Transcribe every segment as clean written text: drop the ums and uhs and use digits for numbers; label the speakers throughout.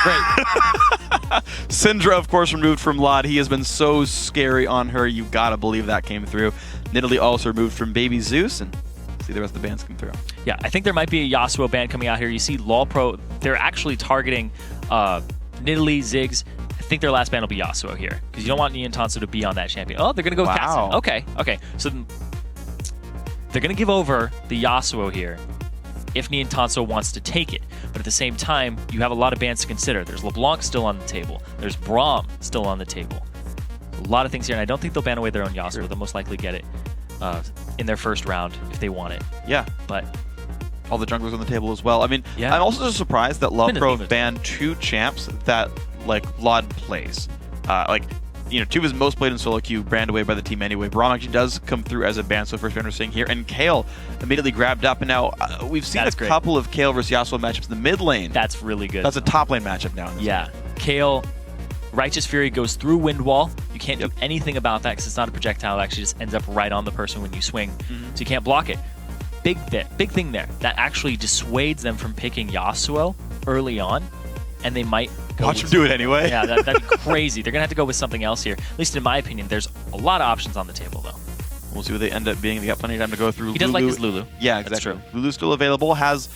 Speaker 1: Great.
Speaker 2: Syndra, of course, removed from Lod. He has been so scary on her. You gotta believe that came through. Nidalee also removed from BabyZeus, and see the rest of the bands come through.
Speaker 1: Yeah, I think there might be a Yasuo ban coming out here. You see LolPro, they're actually targeting Nidalee, Ziggs. I think their last ban will be Yasuo here, because you don't want Nientonsoh to be on that champion. Oh, they're going to go with
Speaker 2: Wow.
Speaker 1: Cassie. Okay. So they're going to give over the Yasuo here if Nientonsoh wants to take it. But at the same time, you have a lot of bans to consider. There's LeBlanc still on the table. There's Braum still on the table. A lot of things here, and I don't think they'll ban away their own Yasuo.
Speaker 2: Sure.
Speaker 1: They'll most likely get it in their first round if they want it.
Speaker 2: Yeah.
Speaker 1: But
Speaker 2: all the junglers on the table as well. I mean,
Speaker 1: Yeah.
Speaker 2: I'm also just surprised that LolPro
Speaker 1: theme.
Speaker 2: banned 2 champs that, like, Lod plays. Two of his most played in solo queue banned away by the team anyway. Braum actually does come through as a ban, so first we're seeing here. And Kayle immediately grabbed up, and now we've seen
Speaker 1: That's
Speaker 2: a
Speaker 1: great.
Speaker 2: couple of Kayle versus Yasuo matchups in the mid lane.
Speaker 1: that's really good.
Speaker 2: That's a top lane matchup now. In this
Speaker 1: Yeah. Kayle, Righteous Fury goes through Wind Wall. You can't do anything about that because it's not a projectile. It actually just ends up right on the person when you swing. So you can't block it. Big thing there. That actually dissuades them from picking Yasuo early on, and they might go
Speaker 2: Watch him
Speaker 1: with
Speaker 2: do it anyway.
Speaker 1: Yeah, that'd be crazy. They're going to have to go with something else here. At least in my opinion, there's a lot of options on the table, though.
Speaker 2: We'll see what they end up being. They got plenty of time to go through.
Speaker 1: He does like his Lulu.
Speaker 2: Yeah,
Speaker 1: That's
Speaker 2: exactly.
Speaker 1: true.
Speaker 2: Lulu's still available, has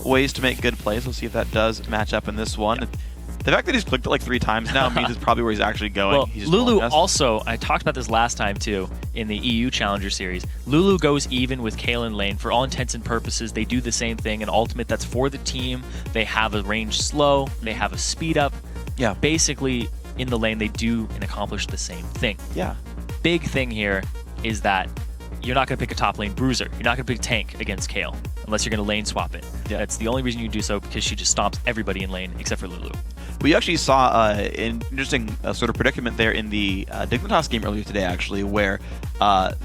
Speaker 2: ways to make good plays. We'll see if that does match up in this one.
Speaker 1: Yeah.
Speaker 2: The fact that he's clicked it like 3 times now means it's probably where he's actually going.
Speaker 1: Well,
Speaker 2: He's just
Speaker 1: Lulu
Speaker 2: telling us.
Speaker 1: also, I talked about this last time too, in the EU Challenger Series. Lulu goes even with Kayle in lane. For all intents and purposes, they do the same thing. An ultimate that's for the team. They have a range slow. They have a speed up.
Speaker 2: Yeah.
Speaker 1: Basically, in the lane, they do and accomplish the same thing.
Speaker 2: Yeah.
Speaker 1: Big thing here is that you're not going to pick a top lane bruiser. You're not going to pick a tank against Kayle unless you're going to lane swap it.
Speaker 2: Yeah.
Speaker 1: That's the only reason you do so, because she just stomps everybody in lane except for Lulu.
Speaker 2: We actually saw an interesting sort of predicament there in the Dignitas game earlier today, actually, where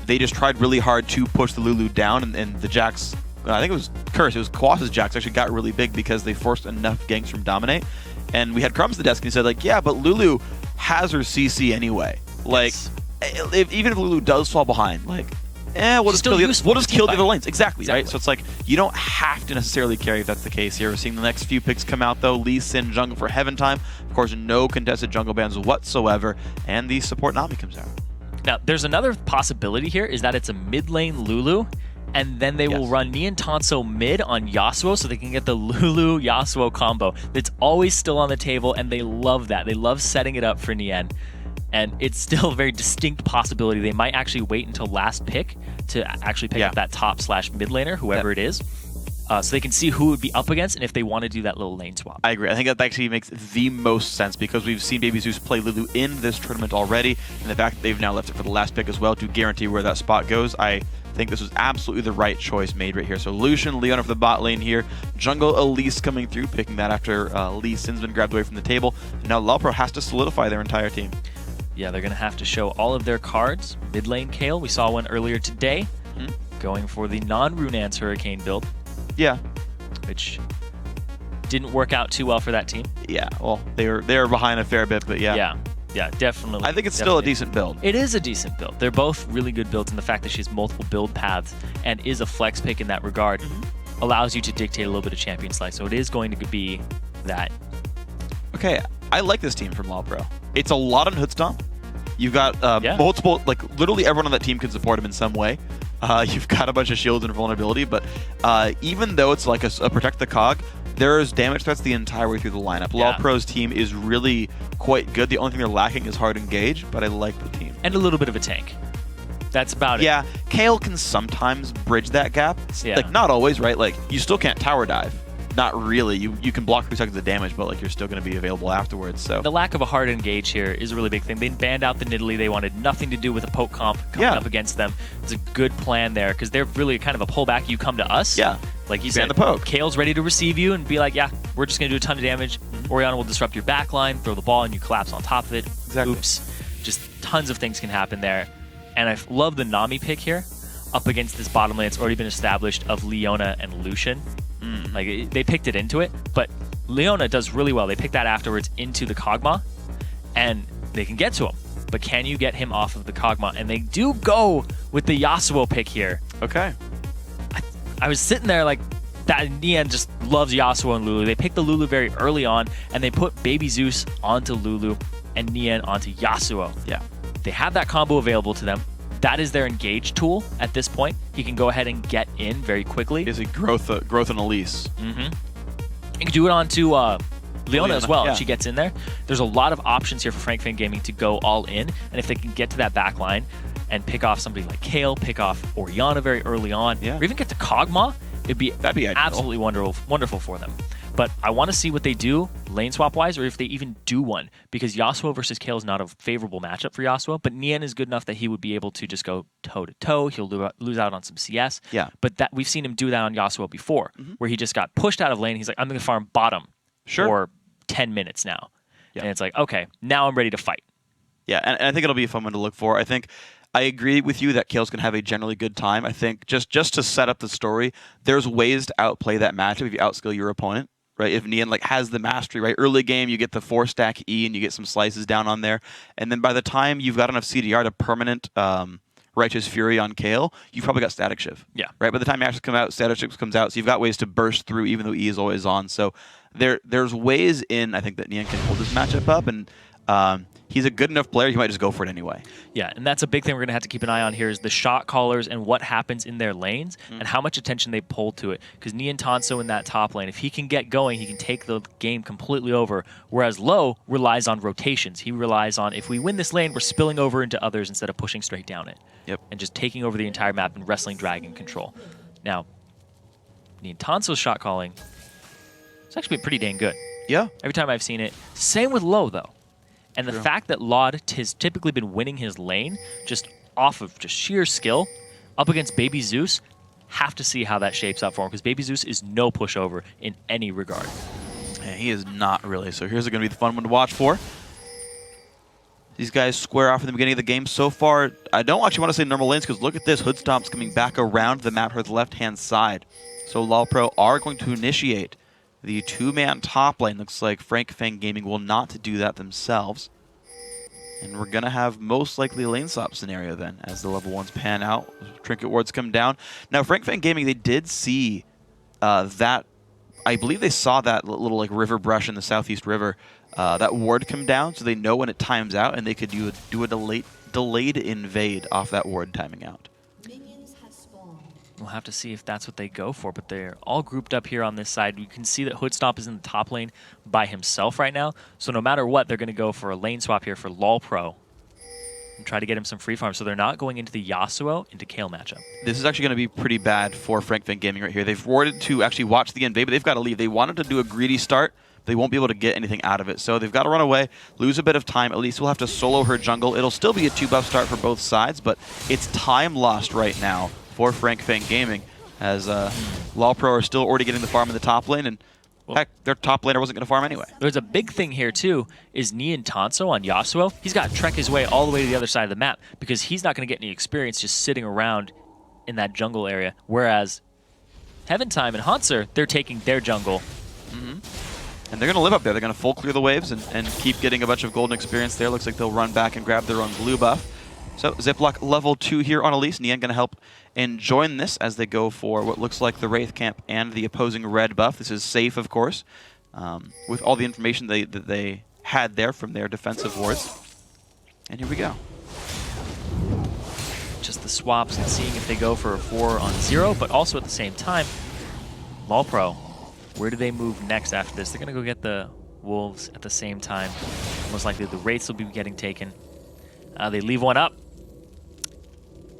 Speaker 2: they just tried really hard to push the Lulu down, and the Jax, I think it was Curse, it was Kawas's Jax, actually got really big because they forced enough ganks from Dominate. And we had Crumbs at the desk, and he said, like, yeah, but Lulu has her CC anyway. Like, even if Lulu does fall behind, like, we'll just kill the other lanes. Exactly, right? So it's like, you don't have to necessarily carry if that's the case here. We're seeing the next few picks come out, though. Lee Sin jungle for heavenTime. Of course, no contested jungle bans whatsoever. And the support Nami comes out.
Speaker 1: Now, there's another possibility here, is that it's a mid lane Lulu, and then they will run Nientonsoh mid on Yasuo so they can get the Lulu-Yasuo combo. That's always still on the table, and they love that. They love setting it up for Nien. And it's still a very distinct possibility. They might actually wait until last pick to actually pick up that top/mid laner, whoever it is, so they can see who would be up against and if they want to do that little lane swap.
Speaker 2: I agree. I think that actually makes the most sense because we've seen BabyZeus play Lulu in this tournament already, and the fact that they've now left it for the last pick as well to guarantee where that spot goes, I think this was absolutely the right choice made right here. So Lucian, Leona for the bot lane here. Jungle Elise coming through, picking that after Lee Sin's been grabbed away from the table. And now LolPro has to solidify their entire team.
Speaker 1: Yeah, they're going to have to show all of their cards. Mid lane Kayle, we saw one earlier today, going for the non-Runance Hurricane build.
Speaker 2: Yeah.
Speaker 1: Which didn't work out too well for that team.
Speaker 2: Yeah, well, they were behind a fair bit, but yeah.
Speaker 1: Yeah, definitely.
Speaker 2: I think it's still a decent build.
Speaker 1: It is a decent build. They're both really good builds, and the fact that she has multiple build paths and is a flex pick in that regard allows you to dictate a little bit of champion slice. So it is going to be that.
Speaker 2: Okay, I like this team from LolPro. It's a lot on Hoodstomp. You've got multiple, like literally everyone on that team can support him in some way. You've got a bunch of shields and vulnerability, but even though it's like a protect the cog, there's damage threats the entire way through the lineup. LolPro's team is really quite good. The only thing they're lacking is hard engage, but I like the team.
Speaker 1: And a little bit of a tank. That's about it.
Speaker 2: Yeah, Kayle can sometimes bridge that gap.
Speaker 1: Yeah.
Speaker 2: Like, not always, right? Like, you still can't tower dive. Not really. You can block 3 seconds of damage, but like you're still going to be available afterwards. So
Speaker 1: the lack of a hard engage here is a really big thing. They banned out the Nidalee. They wanted nothing to do with a poke comp coming up against them. It's a good plan there because they're really kind of a pullback. You come to us.
Speaker 2: Yeah.
Speaker 1: Like you
Speaker 2: ban
Speaker 1: said,
Speaker 2: the poke.
Speaker 1: Kayle's ready to receive you and be like, yeah, we're just going to do a ton of damage. Orianna will disrupt your backline, throw the ball, and you collapse on top of it.
Speaker 2: Exactly.
Speaker 1: Oops. Just tons of things can happen there. And I love the Nami pick here up against this bottom lane. It's already been established of Leona and Lucian. Like, they picked it into it, but Leona does really well. They pick that afterwards into the Kog'maw, and they can get to him. But can you get him off of the Kog'Maw? And they do go with the Yasuo pick here.
Speaker 2: Okay.
Speaker 1: I was sitting there like, that Nien just loves Yasuo and Lulu. They pick the Lulu very early on, and they put BabyZeus onto Lulu and Nien onto Yasuo.
Speaker 2: Yeah.
Speaker 1: They have that combo available to them. That is their engage tool at this point. He can go ahead and get in very quickly.
Speaker 2: Basically, growth and Elise.
Speaker 1: You can do it onto Leona as well if she gets in there. There's a lot of options here for Fang Gaming to go all in, and if they can get to that back line and pick off somebody like Kayle, pick off Orianna very early on, or even get to Kog'maw, that'd be absolutely wonderful for them. But I want to see what they do lane swap wise, or if they even do one, because Yasuo versus Kayle is not a favorable matchup for Yasuo, but Nien is good enough that he would be able to just go toe to toe. He'll lose out on some CS.
Speaker 2: Yeah.
Speaker 1: But that we've seen him do that on Yasuo before, where he just got pushed out of lane. He's like, I'm going to farm bottom for 10 minutes now. And it's like, okay, now I'm ready to fight.
Speaker 2: Yeah, and I think it'll be a fun one to look for. I think I agree with you that Kayle's going to have a generally good time. I think just to set up the story, there's ways to outplay that matchup if you outskill your opponent. Right, if Nien has the mastery, right, early game you get the 4-stack E and you get some slices down on there, and then by the time you've got enough CDR to permanent Righteous Fury on Kayle, you've probably got Static Shiv.
Speaker 1: Yeah.
Speaker 2: Right, by the time Ashes come out, Static Shiv comes out, so you've got ways to burst through even though E is always on. So there's ways in, I think, that Nien can hold this matchup up, and he's a good enough player, he might just go for it anyway.
Speaker 1: Yeah, and that's a big thing we're going to have to keep an eye on here is the shot callers and what happens in their lanes and how much attention they pull to it. Because Nientonsoh in that top lane, if he can get going, he can take the game completely over, whereas Lo relies on rotations. He relies on, if we win this lane, we're spilling over into others instead of pushing straight down it. And just taking over the entire map and wrestling dragon control. Now, Nientonsoh's shot calling, it's actually been pretty dang good.
Speaker 2: Yeah.
Speaker 1: Every time I've seen it. Same with Lo, though. And the fact that Laud has typically been winning his lane just off of just sheer skill up against BabyZeus, have to see how that shapes up for him, because BabyZeus is no pushover in any regard.
Speaker 2: Yeah, he is not really. So here's going to be the fun one to watch for. These guys square off in the beginning of the game. So far, I don't actually want to say normal lanes, because look at this. Hoodstomp's coming back around the map, her left-hand side. So LolPro are going to initiate the two-man top lane. Looks like Fang Gaming will not do that themselves. And we're going to have most likely a lane swap scenario then as the level 1s pan out. Trinket wards come down. Now, Fang Gaming, they did see that. I believe they saw that little river brush in the southeast river, that ward come down, so they know when it times out, and they could do a delayed invade off that ward timing out.
Speaker 1: We'll have to see if that's what they go for, but they're all grouped up here on this side. You can see that Hoodstomp is in the top lane by himself right now, so no matter what, they're going to go for a lane swap here for LolPro and try to get him some free farm, so they're not going into the Yasuo into Kayle matchup.
Speaker 2: This is actually going to be pretty bad for Fang Gaming right here. They've warded to actually watch the invade, but they've got to leave. They wanted to do a greedy start. They won't be able to get anything out of it, so they've got to run away, lose a bit of time. Elise will have to solo her jungle. It'll still be a 2-buff start for both sides, but it's time lost right now for Fang Gaming, as LolPro are still already getting the farm in the top lane, and heck, their top laner wasn't going to farm anyway.
Speaker 1: There's a big thing here, too, is Nientonsoh on Yasuo. He's got to trek his way all the way to the other side of the map, because he's not going to get any experience just sitting around in that jungle area, whereas heavenTime and Hauntzer, they're taking their jungle.
Speaker 2: And they're going to live up there. They're going to full clear the waves and keep getting a bunch of golden experience there. Looks like they'll run back and grab their own blue buff. So Ziploc level 2 here on Elise. Nien going to help and join this as they go for what looks like the Wraith Camp and the opposing red buff. This is safe, of course, with all the information that they had there from their defensive wards. And here we go.
Speaker 1: Just the swaps and seeing if they go for a 4-on-0, but also at the same time, LolPro, where do they move next after this? They're going to go get the Wolves at the same time. Most likely the Wraiths will be getting taken. They leave one up.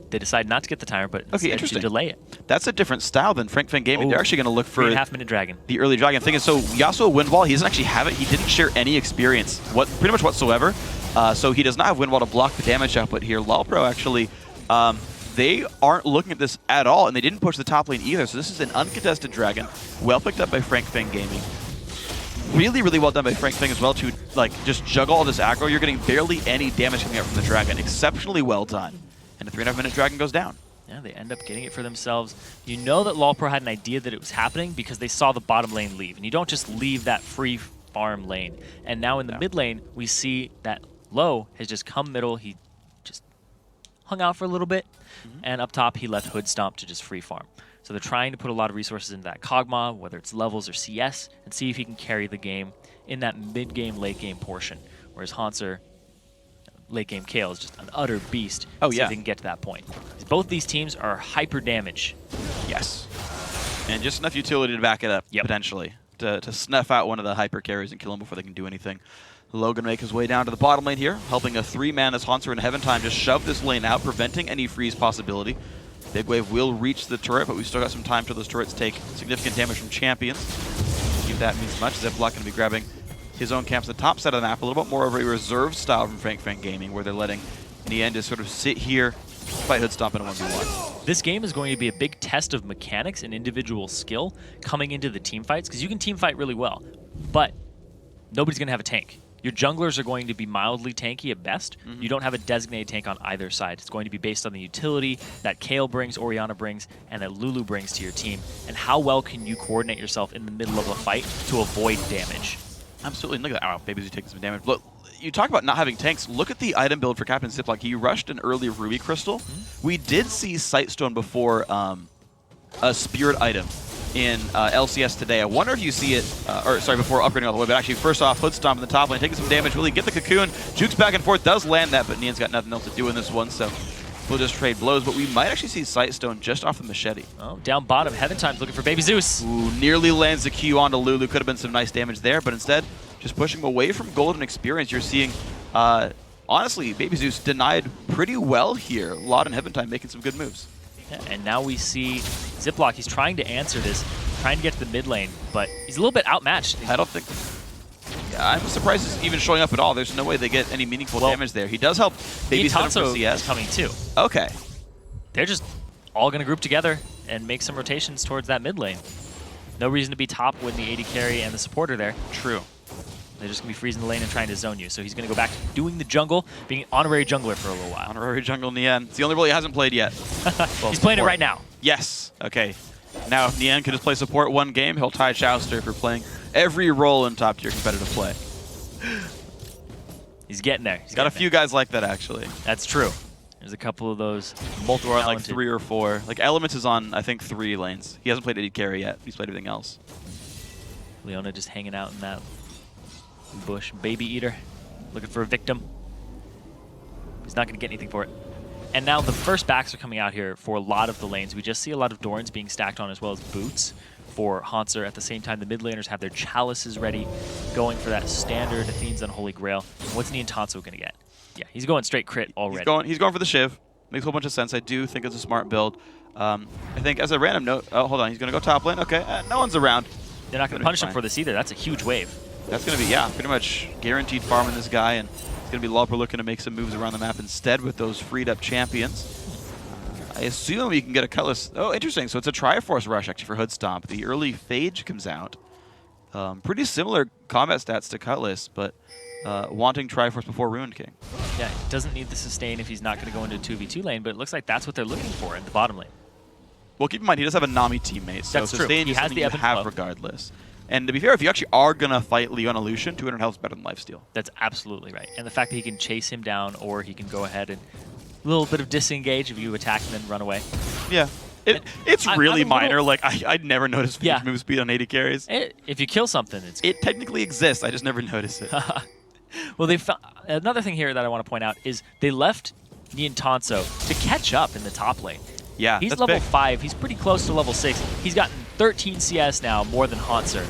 Speaker 1: They decide not to get the timer, but instead to delay it.
Speaker 2: That's a different style than Fang Gaming. They're actually going to look for
Speaker 1: 3.5-minute dragon.
Speaker 2: The early dragon thing is, so Yasuo wind wall, he doesn't actually have it. He didn't share any experience, pretty much whatsoever. So he does not have wind wall to block the damage output here. LolPro actually, they aren't looking at this at all, and they didn't push the top lane either. So this is an uncontested dragon, well picked up by Fang Gaming. Really, really well done by Fang as well to just juggle all this aggro. You're getting barely any damage coming out from the dragon. Exceptionally well done. And a 3.5-minute dragon goes down.
Speaker 1: Yeah, they end up getting it for themselves. You know that LolPro had an idea that it was happening because they saw the bottom lane leave. And you don't just leave that free farm lane. And now in the mid lane, we see that Lo has just come middle. He just hung out for a little bit. And up top, he left Hoodstomp to just free farm. So they're trying to put a lot of resources into that Kog'Maw, whether it's levels or CS, and see if he can carry the game in that mid-game, late-game portion. Whereas Hauntzer, late-game Kayle is just an utter beast.
Speaker 2: Oh,
Speaker 1: See
Speaker 2: yeah.
Speaker 1: if they can get to that point. Both these teams are hyper damage.
Speaker 2: Yes. And just enough utility to back it up, potentially, to snuff out one of the hyper carries and kill him before they can do anything. Logan make his way down to the bottom lane here, helping a 3-man as Hauntzer and heavenTime just shove this lane out, preventing any freeze possibility. Big Wave will reach the turret, but we've still got some time till those turrets take significant damage from champions. If that means much, Ziploc going to be grabbing his own camps at the top side of the map, a little bit more of a reserved style from Fang Gaming, where they're letting Nien just sort of sit here, fight Hoodstomp in a 1v1.
Speaker 1: This game is going to be a big test of mechanics and individual skill coming into the team fights, because you can team fight really well, but nobody's going to have a tank. Your junglers are going to be mildly tanky at best. You don't have a designated tank on either side. It's going to be based on the utility that Kayle brings, Orianna brings, and that Lulu brings to your team, and how well can you coordinate yourself in the middle of a fight to avoid damage.
Speaker 2: Absolutely. Look at that. Oh, BabyZeus taking some damage. Look, you talk about not having tanks. Look at the item build for Captain Ziploc. He rushed an early Ruby Crystal. We did see Sightstone before a Spirit item in LCS today. I wonder if you see it, before upgrading all the way, but actually first off, Hoodstomp in the top lane, taking some damage, really get the cocoon, jukes back and forth, does land that, but Nien's got nothing else to do in this one, so we'll just trade blows, but we might actually see Sightstone just off the machete. Oh,
Speaker 1: down bottom, heavenTime's looking for BabyZeus.
Speaker 2: Ooh, nearly lands the Q onto Lulu, could have been some nice damage there, but instead, just pushing away from golden experience, you're seeing, honestly, BabyZeus denied pretty well here. Lot and heavenTime making some good moves.
Speaker 1: Yeah, and now we see Ziploc. He's trying to answer this, trying to get to the mid lane, but he's a little bit outmatched.
Speaker 2: I don't think... Yeah, I'm surprised he's even showing up at all. There's no way they get any meaningful damage there. He does help babysit him for CS.
Speaker 1: Is coming too.
Speaker 2: Okay.
Speaker 1: They're just all going to group together and make some rotations towards that mid lane. No reason to be top when the AD carry and the supporter there.
Speaker 2: True.
Speaker 1: They're just going to be freezing the lane and trying to zone you. So he's going to go back to doing the jungle, being an honorary jungler for a little while.
Speaker 2: Honorary jungle Nien. It's the only role he hasn't played yet.
Speaker 1: Well, he's playing it right now.
Speaker 2: Yes. Okay. Now if Nien could just play support one game, he'll tie Chowster for playing every role in top tier competitive play.
Speaker 1: He's getting there.
Speaker 2: He's got a few guys like that, actually.
Speaker 1: That's true. There's a couple of those multiple
Speaker 2: on like 3 or 4. Like Elements is on, I think, 3 lanes. He hasn't played AD carry yet. He's played everything else.
Speaker 1: Leona just hanging out in that bush. BabyEater, looking for a victim. He's not going to get anything for it. And now the first backs are coming out here for a lot of the lanes. We just see a lot of Dorans being stacked on as well as boots for Hauntzer. At the same time, the mid laners have their chalices ready, going for that standard Athene's Unholy Grail. What's Nientonsoh going to get? Yeah, he's going straight crit already.
Speaker 2: He's going for the Shiv. Makes a whole bunch of sense. I do think it's a smart build. I think as a random note, oh, hold on, he's going to go top lane. Okay, no one's around.
Speaker 1: They're not going to punish him for this either. That's a huge wave.
Speaker 2: That's going to be, yeah, pretty much guaranteed farming this guy, and it's going to be LolPro looking to make some moves around the map instead with those freed up champions. I assume you can get a Cutlass. Oh, interesting. So it's a Triforce rush actually for Hoodstomp. The early Phage comes out. Pretty similar combat stats to Cutlass, but wanting Triforce before Ruined King.
Speaker 1: Yeah, he doesn't need the sustain if he's not going to go into a 2v2 lane, but it looks like that's what they're looking for in the bottom lane.
Speaker 2: Well, keep in mind, he does have a Nami teammate, so
Speaker 1: that's
Speaker 2: sustain is something you have regardless. And to be fair, if you actually are going to fight Leona Lucian, 200 health is better than lifesteal.
Speaker 1: That's absolutely right. And the fact that he can chase him down, or he can go ahead and a little bit of disengage if you attack and then run away.
Speaker 2: Yeah. It's really minor. Like, I'd never noticed Phage move speed on 80 carries.
Speaker 1: If you kill something,
Speaker 2: it technically exists. I just never notice it.
Speaker 1: Well, another thing here that I want to point out is they left Nientonsoh to catch up in the top lane.
Speaker 2: Yeah,
Speaker 1: he's level 5. He's pretty close to level 6. He's gotten 13 CS now, more than Hauntzer,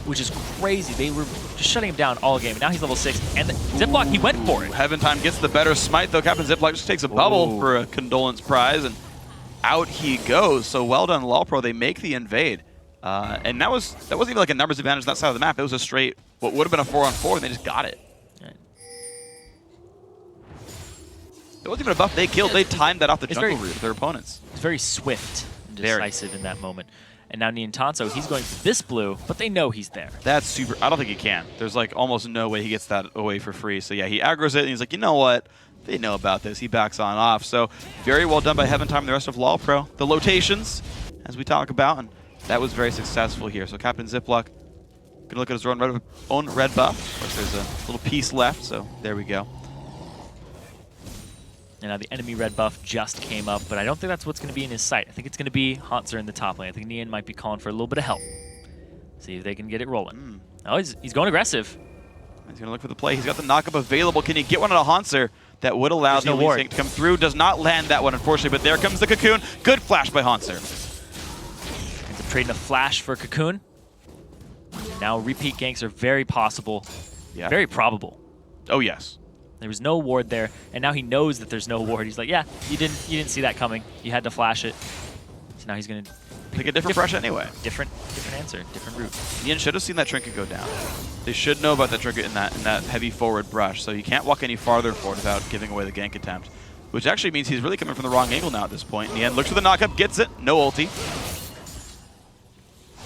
Speaker 1: which is crazy. They were just shutting him down all game, and now he's level 6. And the Ziploc, he went for it.
Speaker 2: heavenTime gets the better smite, though. Captain Ziploc just takes a bubble for a condolence prize, and out he goes. So well done, LolPro. They make the invade. And that wasn't even like a numbers advantage on that side of the map. It was a straight, what would have been a 4-on-4, and they just got it. It wasn't even a buff they killed. They timed that off the jungle route of their opponents.
Speaker 1: It's very swift and decisive in that moment. And now Nientonsoh, he's going for this blue, but they know he's there.
Speaker 2: That's super. I don't think he can. There's like almost no way he gets that away for free. So yeah, he aggroes it, and he's like, you know what? They know about this. He backs on off. So very well done by heavenTime and the rest of LolPro. The lotations, as we talk about, and that was very successful here. So Captain Ziploc can look at his own red buff. Of course, there's a little piece left, so there we go.
Speaker 1: And now the enemy red buff just came up, but I don't think that's what's going to be in his sight. I think it's going to be Hauntzer in the top lane. I think Nien might be calling for a little bit of help. See if they can get it rolling. Oh, he's going aggressive.
Speaker 2: He's going to look for the play. He's got the knockup available. Can he get one on a Hauntzer that would allow the Elise gank to come through? Does not land that one, unfortunately, but there comes the Cocoon. Good flash by Hauntzer.
Speaker 1: Ends up trading a flash for Cocoon. Now repeat ganks are very possible.
Speaker 2: Yeah.
Speaker 1: Very probable.
Speaker 2: Oh, yes.
Speaker 1: There was no ward there, and now he knows that there's no ward. He's like, yeah, you didn't see that coming. You had to flash it. So now he's going to
Speaker 2: pick a different brush anyway.
Speaker 1: Different answer, different route.
Speaker 2: Nien should have seen that trinket go down. They should know about that trinket in that heavy forward brush, so you can't walk any farther forward without giving away the gank attempt, which actually means he's really coming from the wrong angle now at this point. Nien looks for the knockup, gets it, no ulti.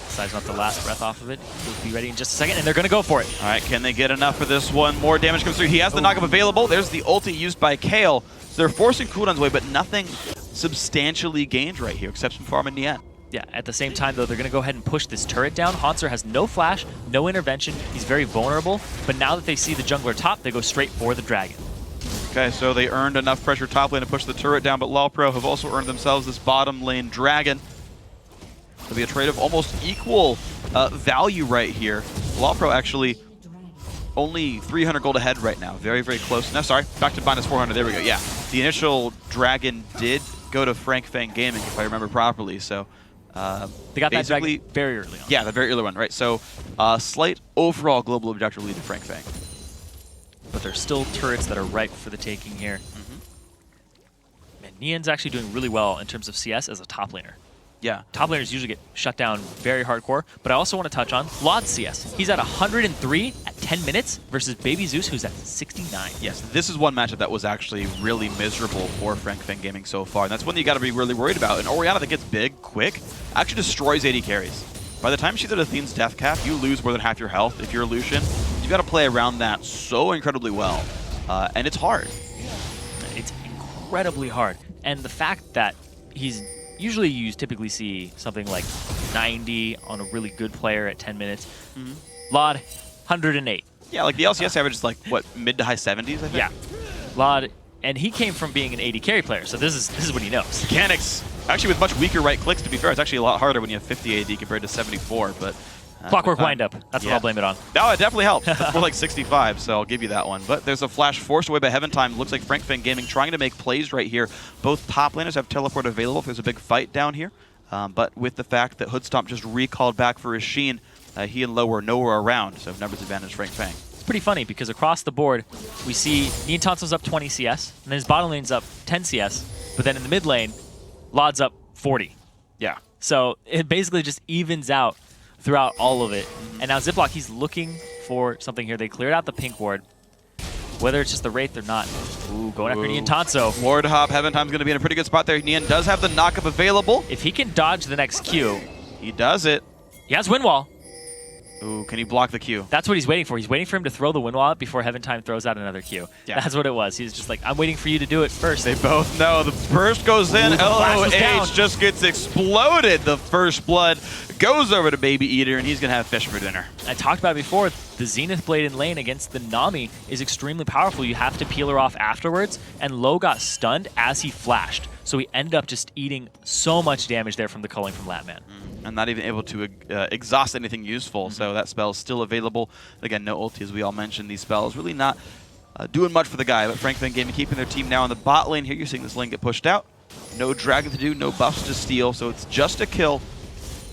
Speaker 1: Decides not the last breath off of it. He'll be ready in just a second, and they're going to go for it.
Speaker 2: All right, can they get enough for this one? More damage comes through. He has the knockup available. There's the ulti used by Kayle. So they're forcing cooldowns away, but nothing substantially gained right here, except some farm in Nien.
Speaker 1: Yeah, at the same time, though, they're going to go ahead and push this turret down. Hauntzer has no flash, no intervention. He's very vulnerable, but now that they see the jungler top, they go straight for the dragon.
Speaker 2: Okay, so they earned enough pressure top lane to push the turret down, but LolPro have also earned themselves this bottom lane dragon. It'll be a trade of almost equal value right here. LolPro actually only 300 gold ahead right now. Very, very close. No, sorry, back to minus 400. There we go. Yeah, the initial dragon did go to Fang Gaming, if I remember properly. So
Speaker 1: they got that dragon very early on.
Speaker 2: Yeah, the very early one, right? So slight overall global objective lead to Fang.
Speaker 1: But there's still turrets that are ripe for the taking here. Man, Nien's actually doing really well in terms of CS as a top laner.
Speaker 2: Yeah.
Speaker 1: Top laners usually get shut down very hardcore, but I also want to touch on Lod's CS. He's at 103 at 10 minutes versus BabyZeus, who's at 69.
Speaker 2: Yes, this is one matchup that was actually really miserable for Fang Gaming so far, and that's one that you got to be really worried about. And Orianna that gets big, quick, actually destroys AD carries. By the time she's at Athene's death cap, you lose more than half your health. If you're Lucian, you've got to play around that so incredibly well, and it's hard.
Speaker 1: It's incredibly hard. And the fact that he's usually you typically see something like 90 on a really good player at 10 minutes. Lod, 108.
Speaker 2: Yeah, like the LCS average is like, what, mid to high 70s, I think?
Speaker 1: Yeah. Lod, and he came from being an AD carry player, so this is what he knows.
Speaker 2: Mechanics, actually with much weaker right clicks, to be fair. It's actually a lot harder when you have 50 AD compared to 74, but...
Speaker 1: Clockwork windup. That's what I'll blame it on.
Speaker 2: No, it definitely helps. It's more like 65, so I'll give you that one. But there's a flash forced away by heavenTime. Looks like Fang Gaming trying to make plays right here. Both top laners have teleport available if there's a big fight down here. But with the fact that Hoodstomp just recalled back for his Sheen, he and Low were nowhere around, so numbers advantage Fang.
Speaker 1: It's pretty funny because across the board, we see Nientonsoh's up 20 CS, and then his bottom lane's up 10 CS, but then in the mid lane, Lod's up 40.
Speaker 2: Yeah.
Speaker 1: So it basically just evens out throughout all of it. And now Ziploc, he's looking for something here. They cleared out the pink ward. Whether it's just the Wraith or not. Ooh, going after Nientonsoh.
Speaker 2: Ward hop, heavenTime's going to be in a pretty good spot there. Nien does have the knockup available.
Speaker 1: If he can dodge the next Q.
Speaker 2: He does it.
Speaker 1: He has wind wall.
Speaker 2: Ooh, can he block the Q?
Speaker 1: That's what he's waiting for. He's waiting for him to throw the wind wall out before heavenTime throws out another Q. Yeah. That's what it was. He's just like, I'm waiting for you to do it first.
Speaker 2: They both know. The burst goes in. LOH just gets exploded. The first blood goes over to babyeator, and he's going to have fish for dinner.
Speaker 1: I talked about it before. The Zenith Blade in lane against the Nami is extremely powerful. You have to peel her off afterwards, and Low got stunned as he flashed. So he ended up just eating so much damage there from the culling from Lattman.
Speaker 2: And not even able to exhaust anything useful, so that spell is still available. Again, no ulti, as we all mentioned. These spells really not doing much for the guy, but Fang Gaming keeping their team now on the bot lane here. You're seeing this lane get pushed out. No dragon to do, no buffs to steal, so it's just a kill,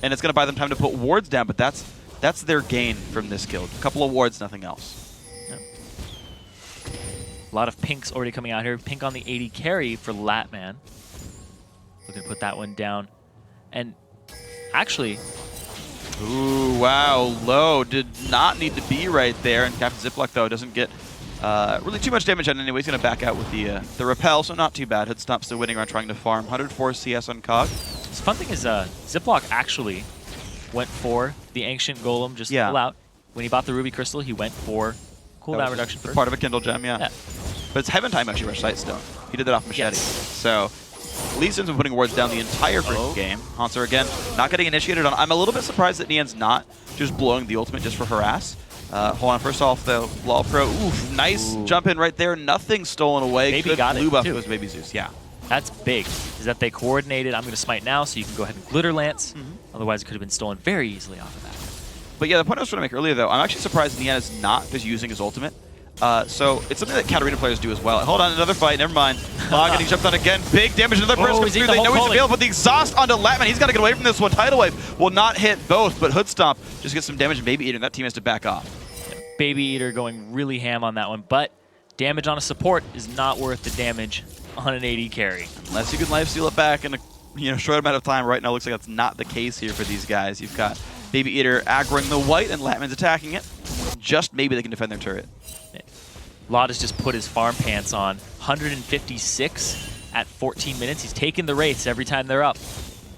Speaker 2: and it's going to buy them time to put wards down, but that's their gain from this kill. A couple of wards, nothing else.
Speaker 1: Yep. A lot of pinks already coming out here. Pink on the AD carry for Lattman. Looking to put that one down. And actually...
Speaker 2: Ooh, wow, Low did not need to be right there, and Captain Ziploc, though, doesn't get really too much damage on anyway. He's going to back out with the repel, so not too bad. Hoodstomp still winning around trying to farm. 104 CS on Cog.
Speaker 1: The fun thing is Ziploc actually went for the Ancient Golem just full out. When he bought the Ruby Crystal, he went for cooldown reduction first.
Speaker 2: Part of a Kindle Gem, yeah. But it's heavenTime actually rushed Sightstone. He did that off Machete. So Elise has been putting wards down the entire freaking game. Hauntzer again, not getting initiated on. I'm a little bit surprised that Nien's not just blowing the ultimate just for harass. Hold on, first off, though, LolPro, oof, nice jump in right there. Nothing stolen away.
Speaker 1: Baby
Speaker 2: Good
Speaker 1: got
Speaker 2: blue
Speaker 1: it,
Speaker 2: buff
Speaker 1: too.
Speaker 2: goes BabyZeus, yeah.
Speaker 1: That's big, is that they coordinated. I'm going to smite now, so you can go ahead and glitter lance. Otherwise, it could have been stolen very easily off of that.
Speaker 2: But yeah, the point I was trying to make earlier, though, I'm actually surprised Nientonsoh is not just using his ultimate. So it's something that Katarina players do as well. Hold on, another fight, never mind. Log getting jumped on again. Big damage, another burst comes through. They know he's available, but the exhaust onto Lattman. He's got to get away from this one. Tidal Wave will not hit both, but Hoodstomp just gets some damage, and BabyEater, and that team has to back off.
Speaker 1: BabyEater going really ham on that one, but damage on a support is not worth the damage on an AD carry.
Speaker 2: Unless you can lifesteal it back in a short amount of time. Right now, looks like that's not the case here for these guys. You've got BabyEater aggroing the white, and Lattman's attacking it. Just maybe they can defend their turret.
Speaker 1: Lot has just put his farm pants on. 156 at 14 minutes. He's taking the wraiths every time they're up.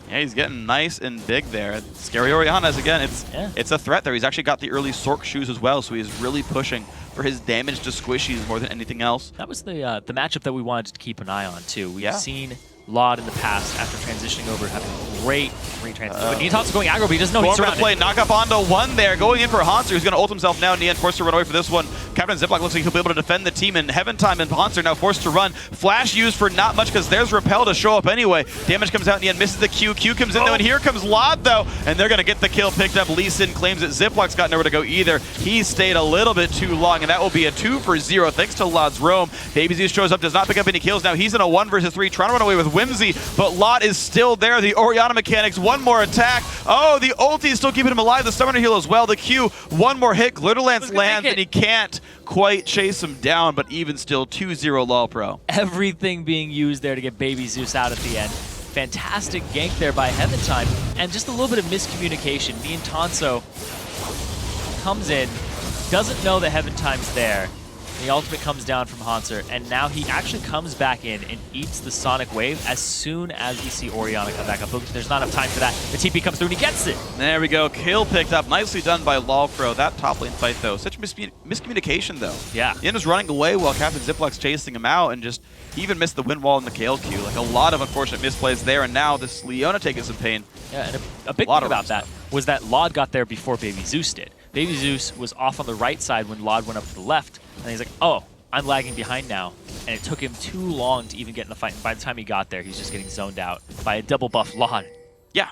Speaker 2: Yeah, he's getting nice and big there. Scary Orianna's again. It's a threat there. He's actually got the early Sork shoes as well, so he's really pushing for his damage to squishies more than anything else.
Speaker 1: That was the matchup that we wanted to keep an eye on too. We've seen Laud in the past after transitioning over having great transition. But Nientonsoh going aggro, but he doesn't know he's surrounded.
Speaker 2: Play, knock up onto one there, going in for Hauntzer, who's going to ult himself now. Nien forced to run away for this one. Captain Ziploc looks like he'll be able to defend the team, and heavenTime and Hauntzer now forced to run. Flash used for not much because there's Repel to show up anyway. Damage comes out, Nien misses the Q. Q comes in though, and here comes Laud though, and they're going to get the kill picked up. Lucian claims that Ziploc's got nowhere to go either. He stayed a little bit too long, and that will be a 2-for-0 thanks to Laud's roam. BabyZeus shows up, does not pick up any kills now. He's in a 1-versus-3, trying to run away with Whimsy, but Lot is still there. The Orianna mechanics, one more attack. Oh, the ulti is still keeping him alive. The summoner heal as well. The Q, one more hit. Glitter Lance lands, and he can't quite chase him down, but even still 2-0 LolPro.
Speaker 1: Everything being used there to get BabyZeus out at the end. Fantastic gank there by heavenTime, and just a little bit of miscommunication. Nientonsoh comes in, doesn't know that heavenTime's there. The ultimate comes down from Hauntzer, and now he actually comes back in and eats the Sonic Wave as soon as we see Orianna come back up. There's not enough time for that. The TP comes through and he gets it.
Speaker 2: There we go. Kill picked up. Nicely done by LolPro. That top lane fight, though. Such miscommunication, though.
Speaker 1: Yeah.
Speaker 2: Yen was running away while Captain Ziploc's chasing him out, and just he even missed the wind wall in the Kayle Q. Like, a lot of unfortunate misplays there, and now this Leona taking some pain.
Speaker 1: Yeah, and a big thing about that was that Laud got there before BabyZeus did. BabyZeus was off on the right side when Laud went up to the left, and he's like, oh, I'm lagging behind now, and it took him too long to even get in the fight. And by the time he got there, he's just getting zoned out by a double buff Laud.
Speaker 2: Yeah,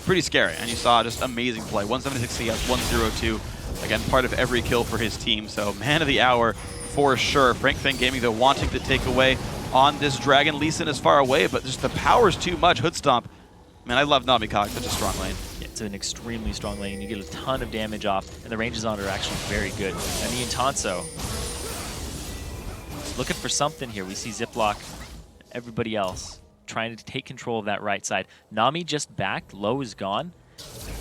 Speaker 2: pretty scary. And you saw just amazing play. 176 CS, 102. Again, part of every kill for his team. So man of the hour for sure. Fang Gaming, though, wanting to take away on this Dragon. Leeson is far away, but just the power's too much. Hoodstomp. Man, I love Nami Kog, such a strong lane.
Speaker 1: Yeah, it's an extremely strong lane. You get a ton of damage off, and the ranges on it are actually very good. And Nientonsoh looking for something here. We see Ziploc, everybody else trying to take control of that right side. Nami just backed, low is gone,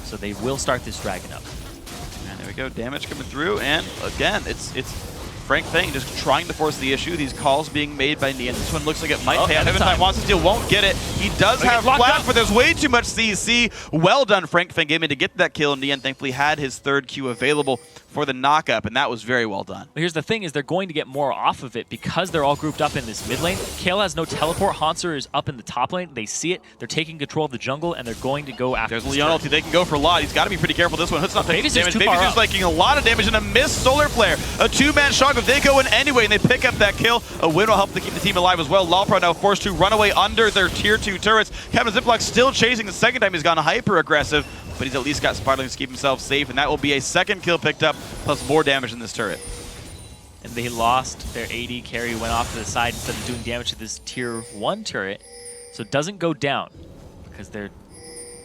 Speaker 1: so they will start this dragon up.
Speaker 2: And there we go, damage coming through, and again, it's Fang just trying to force the issue. These calls being made by Nien. This one looks like it might pay out. heavenTime wants to steal, won't get it. He does have flash, but there's way too much CC. Well done, Fang Gaming, to get that kill. Nien thankfully had his third Q available for the knock-up, and that was very well done.
Speaker 1: But here's the thing, is they're going to get more off of it because they're all grouped up in this mid lane. Kayle has no teleport. Hauntzer is up in the top lane. They see it. They're taking control of the jungle, and they're going to go after
Speaker 2: There's Leona. They can go for a lot. He's got to be pretty careful this one. Hoodstomp taking damage.
Speaker 1: BabyZeus
Speaker 2: taking a lot of damage, and a missed solar flare. A two-man shock, but they go in anyway, and they pick up that kill. A win will help to keep the team alive as well. LolPro now forced to run away under their tier 2 turrets. Captain Ziploc still chasing. The second time he's gone hyper-aggressive, but he's at least got Sparklings to keep himself safe, and that will be a second kill picked up, plus more damage in this turret.
Speaker 1: And they lost their AD carry, went off to the side instead of doing damage to this tier 1 turret. So it doesn't go down because they're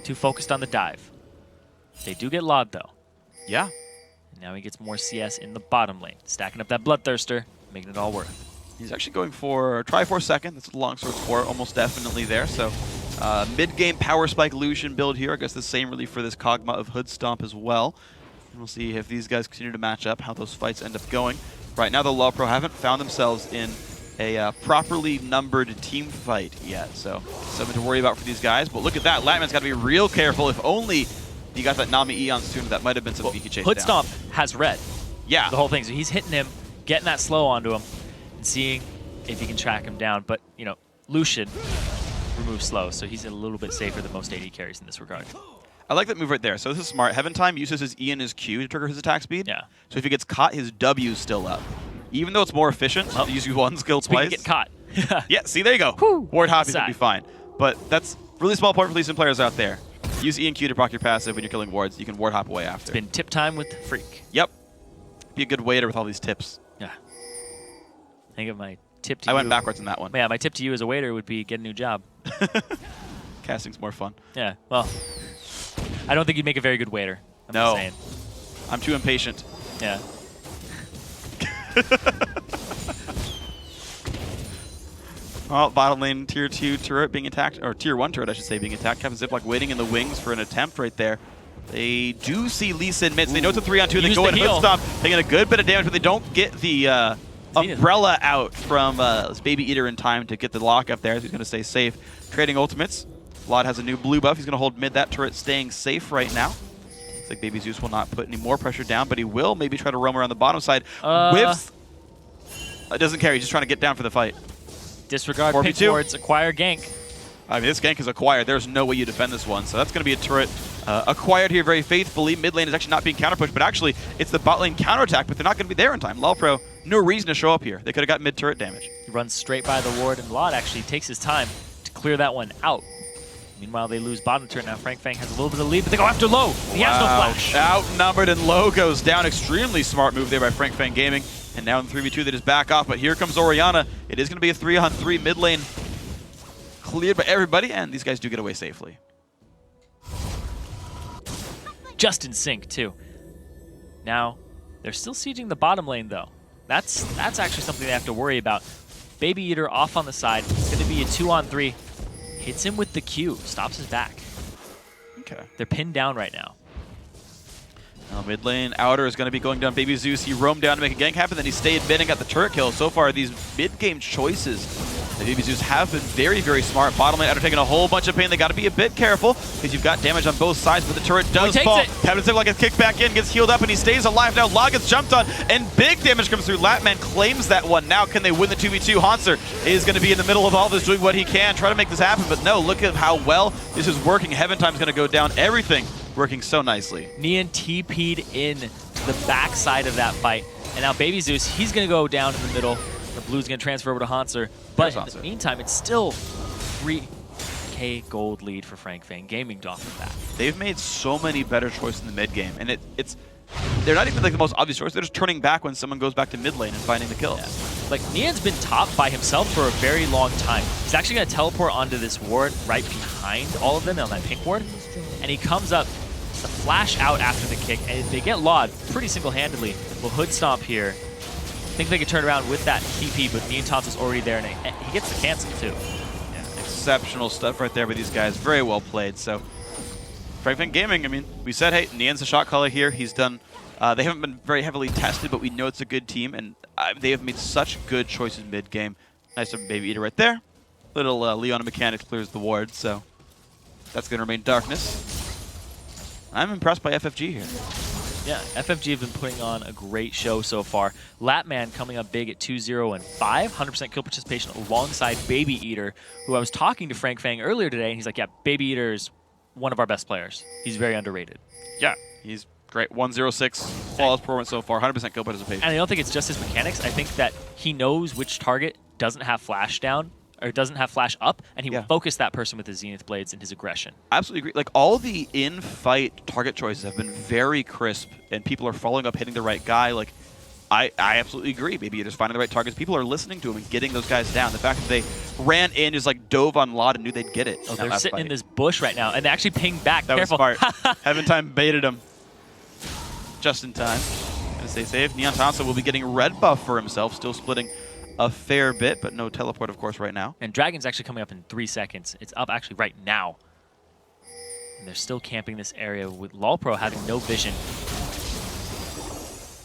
Speaker 1: too focused on the dive. They do get Laud though.
Speaker 2: Yeah.
Speaker 1: And now he gets more CS in the bottom lane, stacking up that Bloodthirster, making it all worth.
Speaker 2: He's actually going for Tri-Force second. That's what the longsword's for, almost definitely there. So mid-game power spike Lucian build here. I guess the same really for this Kog'maw of Hoodstomp as well. And we'll see if these guys continue to match up, how those fights end up going. Right now, the LolPro haven't found themselves in a properly numbered team fight yet. So something to worry about for these guys. But look at that. Lattman's got to be real careful. If only he got that Nami Eon sooner, that might have been something he could chase down.
Speaker 1: Hoodstomp has red.
Speaker 2: Yeah.
Speaker 1: The whole thing. So he's hitting him, getting that slow onto him, and seeing if he can track him down. But, you know, Lucian removes slow, so he's a little bit safer than most AD carries in this regard.
Speaker 2: I like that move right there. So this is smart. heavenTime uses his E and his Q to trigger his attack speed.
Speaker 1: Yeah.
Speaker 2: So if he gets caught, his W is still up. Even though it's more efficient to use one skill twice.
Speaker 1: Get caught.
Speaker 2: Yeah, see, there you go.
Speaker 1: Whew.
Speaker 2: Ward hop, he's going to be fine. But that's really small point for Legion players out there. Use E and Q to proc your passive when you're killing wards. You can ward hop away after.
Speaker 1: It's been tip time with Freak.
Speaker 2: Yep. Be a good waiter with all these tips.
Speaker 1: Yeah. I think of my tip to you.
Speaker 2: I went backwards in that one.
Speaker 1: Yeah, my tip to you as a waiter would be get a new job.
Speaker 2: Casting's more fun.
Speaker 1: Yeah, well, I don't think you'd make a very good waiter. I'm just saying.
Speaker 2: I'm too impatient.
Speaker 1: Yeah.
Speaker 2: Well, bottom lane tier 2 turret being attacked, or tier 1 turret I should say being attacked. Kevin Ziploc waiting in the wings for an attempt right there. They do see Elise in mid. So they know it's a 3-on-2. They go in Hoodstomp, taking a good bit of damage, but they don't get the umbrella out from this BabyEater in time to get the lock up there. So he's going to stay safe. Trading ultimates. Vlad has a new blue buff. He's going to hold mid. That turret staying safe right now. Looks like BabyZeus will not put any more pressure down, but he will maybe try to roam around the bottom side. Whiffs. Doesn't care. He's just trying to get down for the fight.
Speaker 1: Disregard pick wards, acquire gank.
Speaker 2: I mean, this gank is acquired. There's no way you defend this one. So that's going to be a turret acquired here very faithfully. Mid lane is actually not being counterpushed, but actually it's the bot lane counterattack, but they're not going to be there in time. LolPro, no reason to show up here. They could have got mid turret damage.
Speaker 1: He runs straight by the ward, and Vlad actually takes his time to clear that one out. Meanwhile, they lose bottom turret. Now Fang has a little bit of lead, but they go after Low. He has no flash.
Speaker 2: Outnumbered, and Low goes down. Extremely smart move there by Fang Gaming. And now in 3v2, they just back off. But here comes Orianna. It is going to be a 3-on-3 mid lane. Cleared by everybody, and these guys do get away safely.
Speaker 1: Just in sync, too. Now, they're still sieging the bottom lane, though. That's actually something they have to worry about. BabyEater off on the side. It's going to be a 2-on-3. Hits him with the Q. Stops his back.
Speaker 2: Okay.
Speaker 1: They're pinned down right now.
Speaker 2: Now mid lane, Outer is going to be going down BabyZeus. He roamed down to make a gank happen, then he stayed mid and got the turret kill. So far, these mid-game choices that BabyZeus have been very, very smart. Bottom lane, Outer taking a whole bunch of pain. They got to be a bit careful because you've got damage on both sides, but the turret does fall. Kevin Ziploc gets kicked back in, gets healed up, and he stays alive. Now Log gets jumped on, and big damage comes through. Lattman claims that one. Now can they win the 2v2? Hauntzer is going to be in the middle of all this, doing what he can, try to make this happen, but no, look at how well this is working. heavenTime is going to go down. Everything working so nicely.
Speaker 1: Nien TP'd in to the backside of that fight. And now BabyZeus, he's going to go down in the middle. The blue's going to transfer over to Hauntzer. But in the meantime, it's still 3K gold lead for Fang Gaming off of that.
Speaker 2: They've made so many better choices in the mid game. And they're not even like the most obvious choice. They're just turning back when someone goes back to mid lane and finding the kills.
Speaker 1: Yeah. Like, Nien's been top by himself for a very long time. He's actually going to teleport onto this ward right behind all of them on that pink ward. And he comes up to flash out after the kick, and they get lawed pretty single-handedly. Well, Hoodstomp here. I think they could turn around with that TP, but Nientonsoh's already there, and he gets the cancel, too.
Speaker 2: Yeah, exceptional stuff right there by these guys. Very well played. So, Fang Gaming, I mean, we said, hey, Nien's a shot caller here. He's done... they haven't been very heavily tested, but we know it's a good team, and they have made such good choices mid-game. Nice of BabyEater right there. Little Leona mechanics clears the ward, so that's going to remain darkness. I'm impressed by FFG here.
Speaker 1: Yeah, FFG have been putting on a great show so far. Lattman coming up big at 2-0 and 5, 100% kill participation alongside BabyEater, who I was talking to Fang earlier today, and he's like, yeah, BabyEater is one of our best players. He's very underrated.
Speaker 2: Yeah, he's great. 106, flawless performance so far, 100% kill participation.
Speaker 1: And I don't think it's just his mechanics. I think that he knows which target doesn't have flash down, or doesn't have flash up, and he will focus that person with his Zenith Blades and his aggression.
Speaker 2: Absolutely agree. Like, all the in-fight target choices have been very crisp, and people are following up, hitting the right guy. Like, I absolutely agree. Maybe you're just finding the right targets. People are listening to him and getting those guys down. The fact that they ran in, just like dove on Lot and knew they'd get it.
Speaker 1: Oh, they're sitting in this bush right now, and they actually pinged back.
Speaker 2: That
Speaker 1: Careful.
Speaker 2: was smart. heavenTime baited him just in time. Gonna stay safe. Nientonsoh will be getting red buff for himself, still splitting a fair bit, but no teleport, of course, right now.
Speaker 1: And Dragon's actually coming up in 3 seconds. It's up actually right now. And they're still camping this area with LolPro having no vision.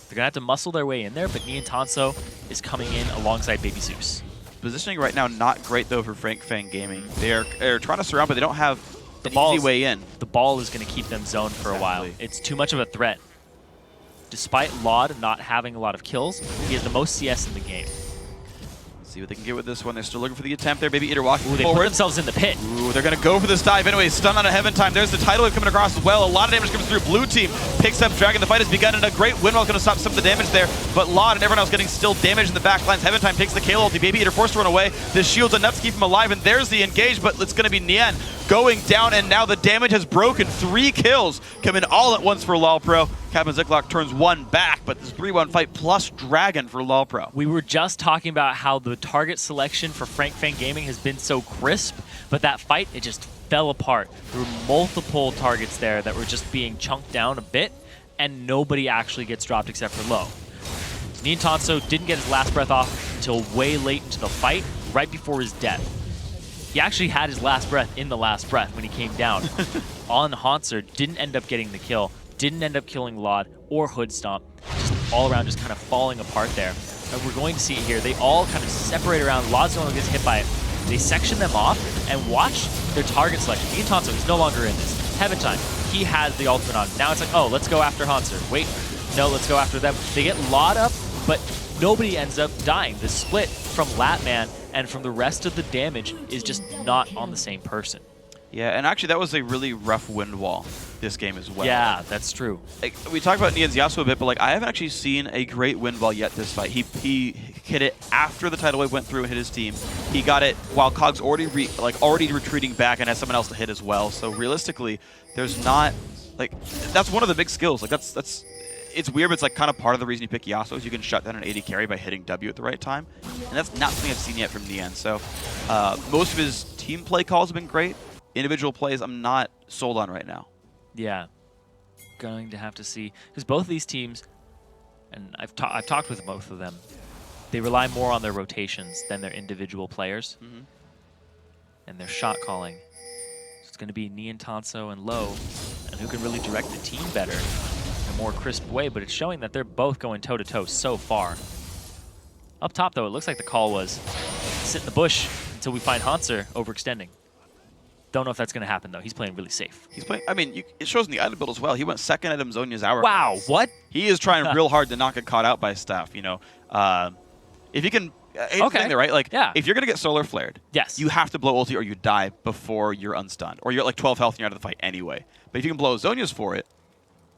Speaker 1: They're going to have to muscle their way in there, but Nientonsoh is coming in alongside BabyZeus.
Speaker 2: Positioning right now not great, though, for Fang Gaming. They're trying to surround, but they don't have an easy way in.
Speaker 1: The ball is going to keep them zoned for a while. It's too much of a threat. Despite Laud not having a lot of kills, he has the most CS in the game.
Speaker 2: See what they can get with this one. They're still looking for the attempt there. babyeator walking
Speaker 1: They
Speaker 2: forward.
Speaker 1: put themselves in the pit.
Speaker 2: Ooh, they're going to go for this dive anyway. Stun on a heavenTime. There's the tidal wave coming across as well. A lot of damage comes through. Blue team picks up Dragon. The fight has begun, and a great windwall going to stop some of the damage there. But Laud and everyone else getting still damage in the back lines. heavenTime takes the Kayle ulti. babyeator forced to run away. The shield's enough to keep him alive, and there's the engage, but it's going to be Nien going down, and now the damage has broken. 3 kills coming all at once for LolPro. Captain Ziploc turns 1 back, but this 3-1 fight plus Dragon for LolPro.
Speaker 1: We were just talking about how the target selection for Fang Gaming has been so crisp, but that fight, it just fell apart. There were multiple targets there that were just being chunked down a bit, and nobody actually gets dropped except for Low. Nientonsoh didn't get his last breath off until way late into the fight, right before his death. He actually had his last breath in the last breath when he came down. On Hauntzer, didn't end up getting the kill, didn't end up killing Laud or Hoodstomp, just all around just kind of falling apart there. And we're going to see it here. They all kind of separate around. Laud's the one who gets hit by it. They section them off and watch their target selection. Nientonsoh, he's no longer in this. heavenTime, he has the ultimate on. Now it's like, oh, let's go after Hauntzer. Wait, no, let's go after them. They get Laud up, but nobody ends up dying. The split from Lattman and from the rest of the damage is just not on the same person.
Speaker 2: Yeah, and actually that was a really rough wind wall this game as well.
Speaker 1: Yeah, that's true.
Speaker 2: Like, we talked about Nien's Yasuo a bit, but like I haven't actually seen a great wind wall yet this fight. He hit it after the tidal wave went through and hit his team. He got it while Kog's already retreating back and has someone else to hit as well. So realistically, there's not like that's one of the big skills. Like that's it's weird, but it's like kind of part of the reason you pick Yasuo is you can shut down an AD carry by hitting W at the right time, and that's not something I've seen yet from Nien. So most of his team play calls have been great. Individual plays, I'm not sold on right now.
Speaker 1: Yeah, going to have to see, because both of these teams, and I've talked with both of them, they rely more on their rotations than their individual players and their shot calling. So it's going to be Nientonsoh and Low, and who can really direct the team better in a more crisp way. But it's showing that they're both going toe-to-toe so far. Up top, though, it looks like the call was sit in the bush until we find Hauntzer overextending. Don't know if that's going to happen, though. He's playing really safe.
Speaker 2: He's playing, I mean, it shows in the item build as well. He went second at Zhonya's hour.
Speaker 1: Wow, what?
Speaker 2: He is trying real hard to not get caught out by staff, you know. If you can,
Speaker 1: Okay.
Speaker 2: there, right? Like,
Speaker 1: Yeah.
Speaker 2: if you're going to get solar flared,
Speaker 1: Yes.
Speaker 2: you have to blow ulti or you die before you're unstunned. Or you're at like 12 health and you're out of the fight anyway. But if you can blow Zhonya's for it,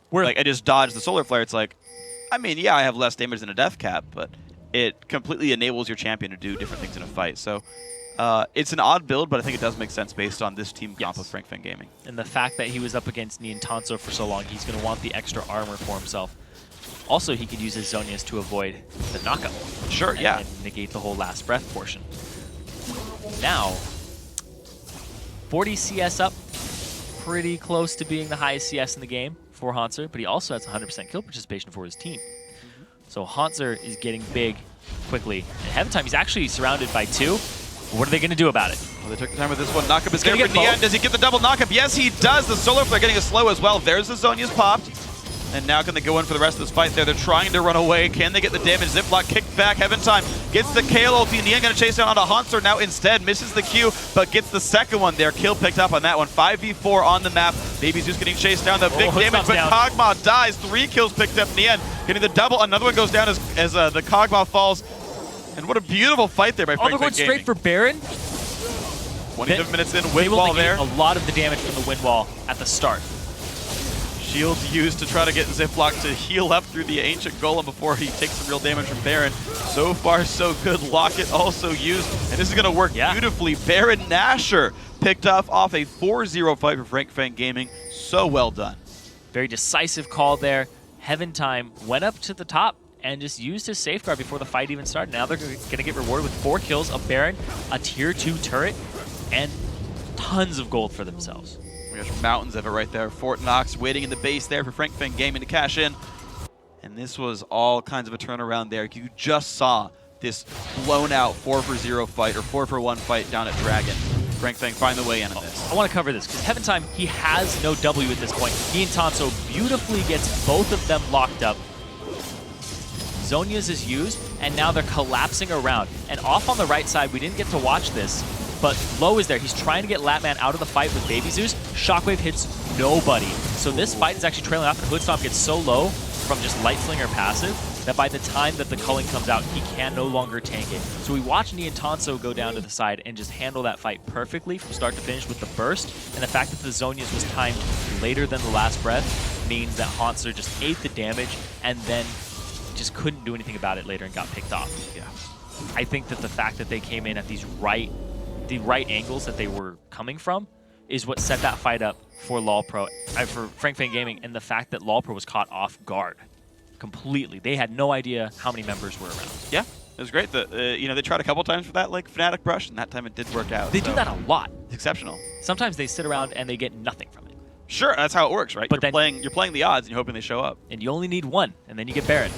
Speaker 2: like, I just dodge the solar flare, it's like, I mean, yeah, I have less damage than a death cap, but it completely enables your champion to do different things in a fight. So it's an odd build, but I think it does make sense based on this team comp with Fang Gaming.
Speaker 1: And the fact that he was up against Nientonsoh for so long, he's going to want the extra armor for himself. Also, he could use his Zhonya's to avoid the knockup.
Speaker 2: Sure, yeah.
Speaker 1: And negate the whole last breath portion. Now, 40 CS up, pretty close to being the highest CS in the game for Hauntzer, but he also has 100% kill participation for his team. So Hauntzer is getting big quickly. And heavenTime, he's actually surrounded by 2. What are they going to do about it?
Speaker 2: Well, they took the time with this one. Knockup is there
Speaker 1: Gonna
Speaker 2: for
Speaker 1: get
Speaker 2: Nien.
Speaker 1: both.
Speaker 2: Does he get the double knockup? Yes, he does. The solar flare getting a slow as well. There's the Zhonya's popped. And now can they go in for the rest of this fight there? They're trying to run away. Can they get the damage? Ziploc kicked back. heavenTime gets the Kayle ulti. Nien going to chase down onto Hauntzer. Now instead misses the Q, but gets the second one there. Kill picked up on that one. 5v4 on the map. BabyZeus getting chased down. The big damage, but Kog'maw dies. 3 kills picked up. Nien getting the double. Another one goes down as the Kog'maw falls. And what a beautiful fight there by Fang
Speaker 1: they're going
Speaker 2: Gaming.
Speaker 1: straight for Baron?
Speaker 2: 27 minutes in,
Speaker 1: They
Speaker 2: wind
Speaker 1: will
Speaker 2: wall
Speaker 1: negate
Speaker 2: there.
Speaker 1: a lot of the damage from the wind wall at the start.
Speaker 2: Shields used to try to get Ziploc to heal up through the Ancient Golem before he takes some real damage from Baron. So far, so good. Locket also used, and this is going to work beautifully. Baron Nashor picked off a 4-0 fight for Fang Gaming. So well done.
Speaker 1: Very decisive call there. heavenTime went up to the top and just used his safeguard before the fight even started. Now they're going to get rewarded with 4 kills, a Baron, a tier 2 turret, and tons of gold for themselves.
Speaker 2: We got mountains of it right there. Fort Knox waiting in the base there for Fang Gaming to cash in. And this was all kinds of a turnaround there. You just saw this blown out 4-for-0 fight or 4-for-1 fight down at Dragon. Fang find the way in on this.
Speaker 1: I want to cover this because heavenTime, he has no W at this point. Nientonsoh beautifully gets both of them locked up. Zhonya's is used, and now they're collapsing around. And off on the right side, we didn't get to watch this, but Low is there. He's trying to get Lattman out of the fight with BabyZeus. Shockwave hits nobody. So this fight is actually trailing off, and Hoodstomp gets so low from just Light Slinger passive that by the time that the culling comes out, he can no longer tank it. So we watch Nientonsoh go down to the side and just handle that fight perfectly from start to finish with the burst. And the fact that the Zhonya's was timed later than the last breath means that Hauntzer just ate the damage and then just couldn't do anything about it later and got picked off.
Speaker 2: Yeah.
Speaker 1: I think that the fact that they came in at the right angles that they were coming from is what set that fight up for LolPro, for Fang Gaming, and the fact that LolPro was caught off guard completely. They had no idea how many members were around.
Speaker 2: Yeah, it was great. You know, they tried a couple times for that like Fnatic brush, and that time it did work out.
Speaker 1: They do that a lot.
Speaker 2: It's exceptional.
Speaker 1: Sometimes they sit around and they get nothing from it.
Speaker 2: Sure, that's how it works, right?
Speaker 1: But
Speaker 2: you're playing the odds, and you're hoping they show up.
Speaker 1: And you only need one, and then you get Baron.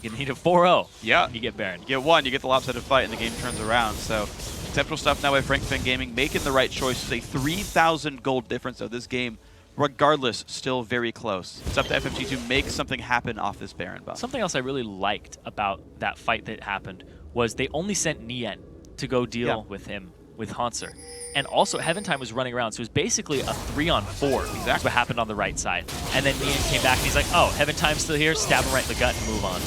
Speaker 1: You need a 4-0.
Speaker 2: Yeah.
Speaker 1: You get Baron.
Speaker 2: You get one, you get the lopsided fight, and the game turns around. So exceptional stuff now by Fang Gaming, making the right choices. A 3,000 gold difference, though. This game, regardless, still very close. It's up to FFG to make something happen off this Baron buff.
Speaker 1: Something else I really liked about that fight that happened was they only sent Nien to go deal with him, with Hauntzer. And also, heavenTime was running around, so it was basically a 3-on-4. Exactly what happened on the right side. And then Nien came back, and he's like, oh, heavenTime's still here? Stab him right in the gut and move on.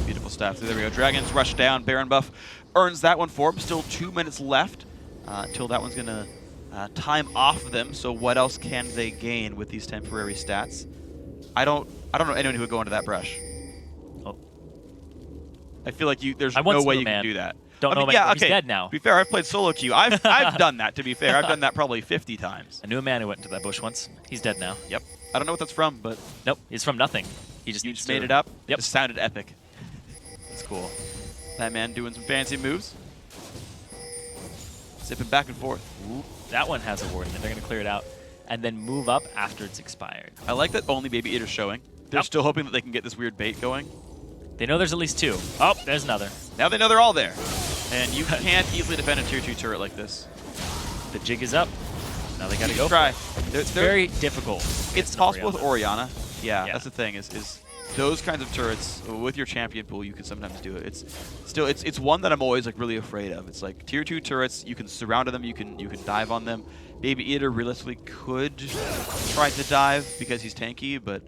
Speaker 2: Beautiful stuff. So there we go. Dragons rush down. Baron buff earns that one for him. Still 2 minutes left until that one's going to time off them. So what else can they gain with these temporary stats? I don't know anyone who would go into that brush.
Speaker 1: Oh.
Speaker 2: I feel like there's no way you can do that.
Speaker 1: Don't know, man. He's dead now.
Speaker 2: To be fair, I've played solo queue. I've done that, to be fair. I've done that probably 50 times.
Speaker 1: I knew a man who went into that bush once. He's dead now.
Speaker 2: Yep. I don't know what that's from, but...
Speaker 1: Nope, it's from nothing. He just
Speaker 2: made it up?
Speaker 1: Yep.
Speaker 2: It sounded epic.
Speaker 1: That's cool.
Speaker 2: That man doing some fancy moves. Zipping back and forth.
Speaker 1: Ooh, that one has a warden, and they're going to clear it out and then move up after it's expired.
Speaker 2: I like that only babyeator's showing. They're still hoping that they can get this weird bait going.
Speaker 1: They know there's at least 2. Oh, there's another.
Speaker 2: Now they know they're all there. And you can't easily defend a tier 2 turret like this.
Speaker 1: The jig is up. Now they got to go.
Speaker 2: Try.
Speaker 1: It's very difficult.
Speaker 2: It's possible with Orianna. Yeah,
Speaker 1: Yeah.
Speaker 2: that's the thing. Is those kinds of turrets with your champion pool, you can sometimes do it. It's one that I'm always like really afraid of. It's like tier 2 turrets. You can surround them. You can dive on them. babyeator realistically could try to dive because he's tanky, but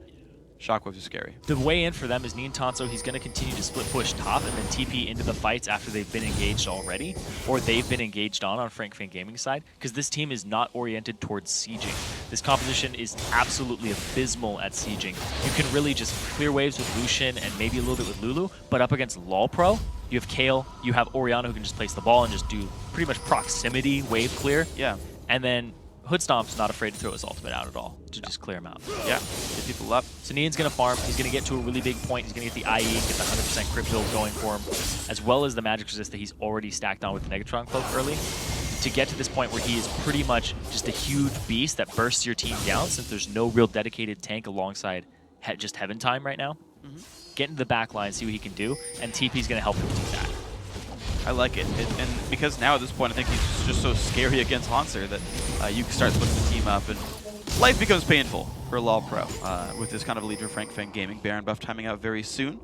Speaker 2: Shockwaves are scary.
Speaker 1: The way in for them is Nientonsoh. He's going to continue to split push top and then TP into the fights after they've been engaged already, or they've been engaged on Fang Gaming side, because this team is not oriented towards sieging. This composition is absolutely abysmal at sieging. You can really just clear waves with Lucian and maybe a little bit with Lulu, but up against LolPro, you have Kayle, you have Orianna who can just place the ball and just do pretty much proximity wave clear.
Speaker 2: Yeah.
Speaker 1: And then Hoodstomp's not afraid to throw his ultimate out at all to just clear him out.
Speaker 2: Yeah, get people up.
Speaker 1: So Nien's going to farm. He's going to get to a really big point. He's going to get the IE, get the 100% crit build going for him, as well as the magic resist that he's already stacked on with the Negatron Cloak early, to get to this point where he is pretty much just a huge beast that bursts your team down, since there's no real dedicated tank alongside just heavenTime right now. Get into the back line, see what he can do, and TP's going to help him do that.
Speaker 2: I like it. And because now at this point, I think he's just so scary against Hauntzer that you can start splitting the team up, and life becomes painful for LolPro with this kind of lead for Fang Gaming. Baron buff timing out very soon.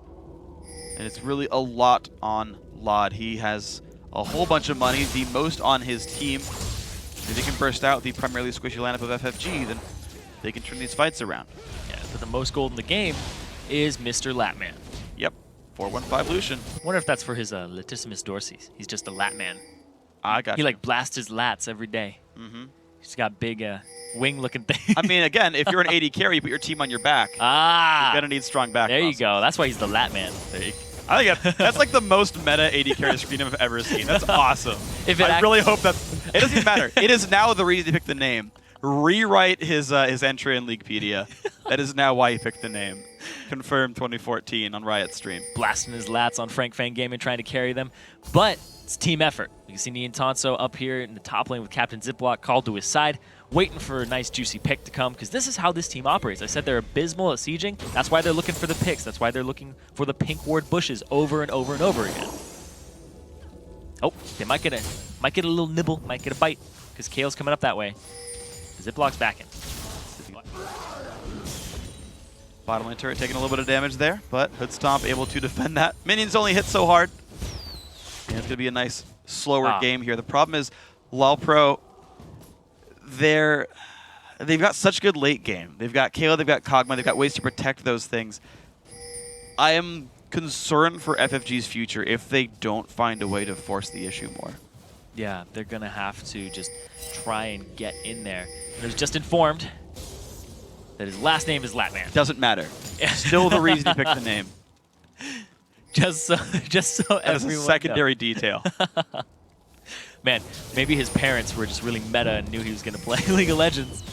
Speaker 2: And it's really a lot on Lod. He has a whole bunch of money, the most on his team. If he can burst out the primarily squishy lineup of FFG, then they can turn these fights around.
Speaker 1: Yeah, but the most gold in the game is Mr. Lattman.
Speaker 2: Yep. 415 Lucian.
Speaker 1: I wonder if that's for his latissimus dorsis. He's just a Lattman.
Speaker 2: I got
Speaker 1: He like blasts his lats every day. He's got big wing-looking things.
Speaker 2: I mean, again, if you're an AD carry, you put your team on your back.
Speaker 1: Ah!
Speaker 2: You're going to need strong back
Speaker 1: There
Speaker 2: muscles.
Speaker 1: you go. That's why he's the Lattman.
Speaker 2: I think that's like the most meta AD carry screen I've ever seen. That's awesome. I really hope that... It doesn't even matter. It is now the reason he picked the name. Rewrite his entry in Leaguepedia. That is now why he picked the name. Confirmed 2014 on Riot stream.
Speaker 1: Blasting his lats on Fang Gaming, trying to carry them. But it's team effort. You can see Nientonsoh up here in the top lane with Captain Ziploc called to his side, waiting for a nice juicy pick to come, because this is how this team operates. I said they're abysmal at sieging. That's why they're looking for the picks. That's why they're looking for the pink ward bushes over and over and over again. Oh, they might get a little nibble, might get a bite, because Kayle's coming up that way. Ziploc's backing.
Speaker 2: Bottom lane turret taking a little bit of damage there, but Hoodstomp able to defend that. Minions only hit so hard. And it's going to be a nice, slower game here. The problem is LolPro, they've got such good late game. They've got Kayle, they've got Kog'maw, they've got ways to protect those things. I am concerned for FFG's future if they don't find a way to force the issue more.
Speaker 1: Yeah, they're going to have to just try and get in there. And I was just informed that his last name is Lattman.
Speaker 2: Doesn't matter. Still the reason he picked the name.
Speaker 1: Just so
Speaker 2: that is a secondary detail.
Speaker 1: Man, maybe his parents were just really meta and knew he was going to play League of Legends.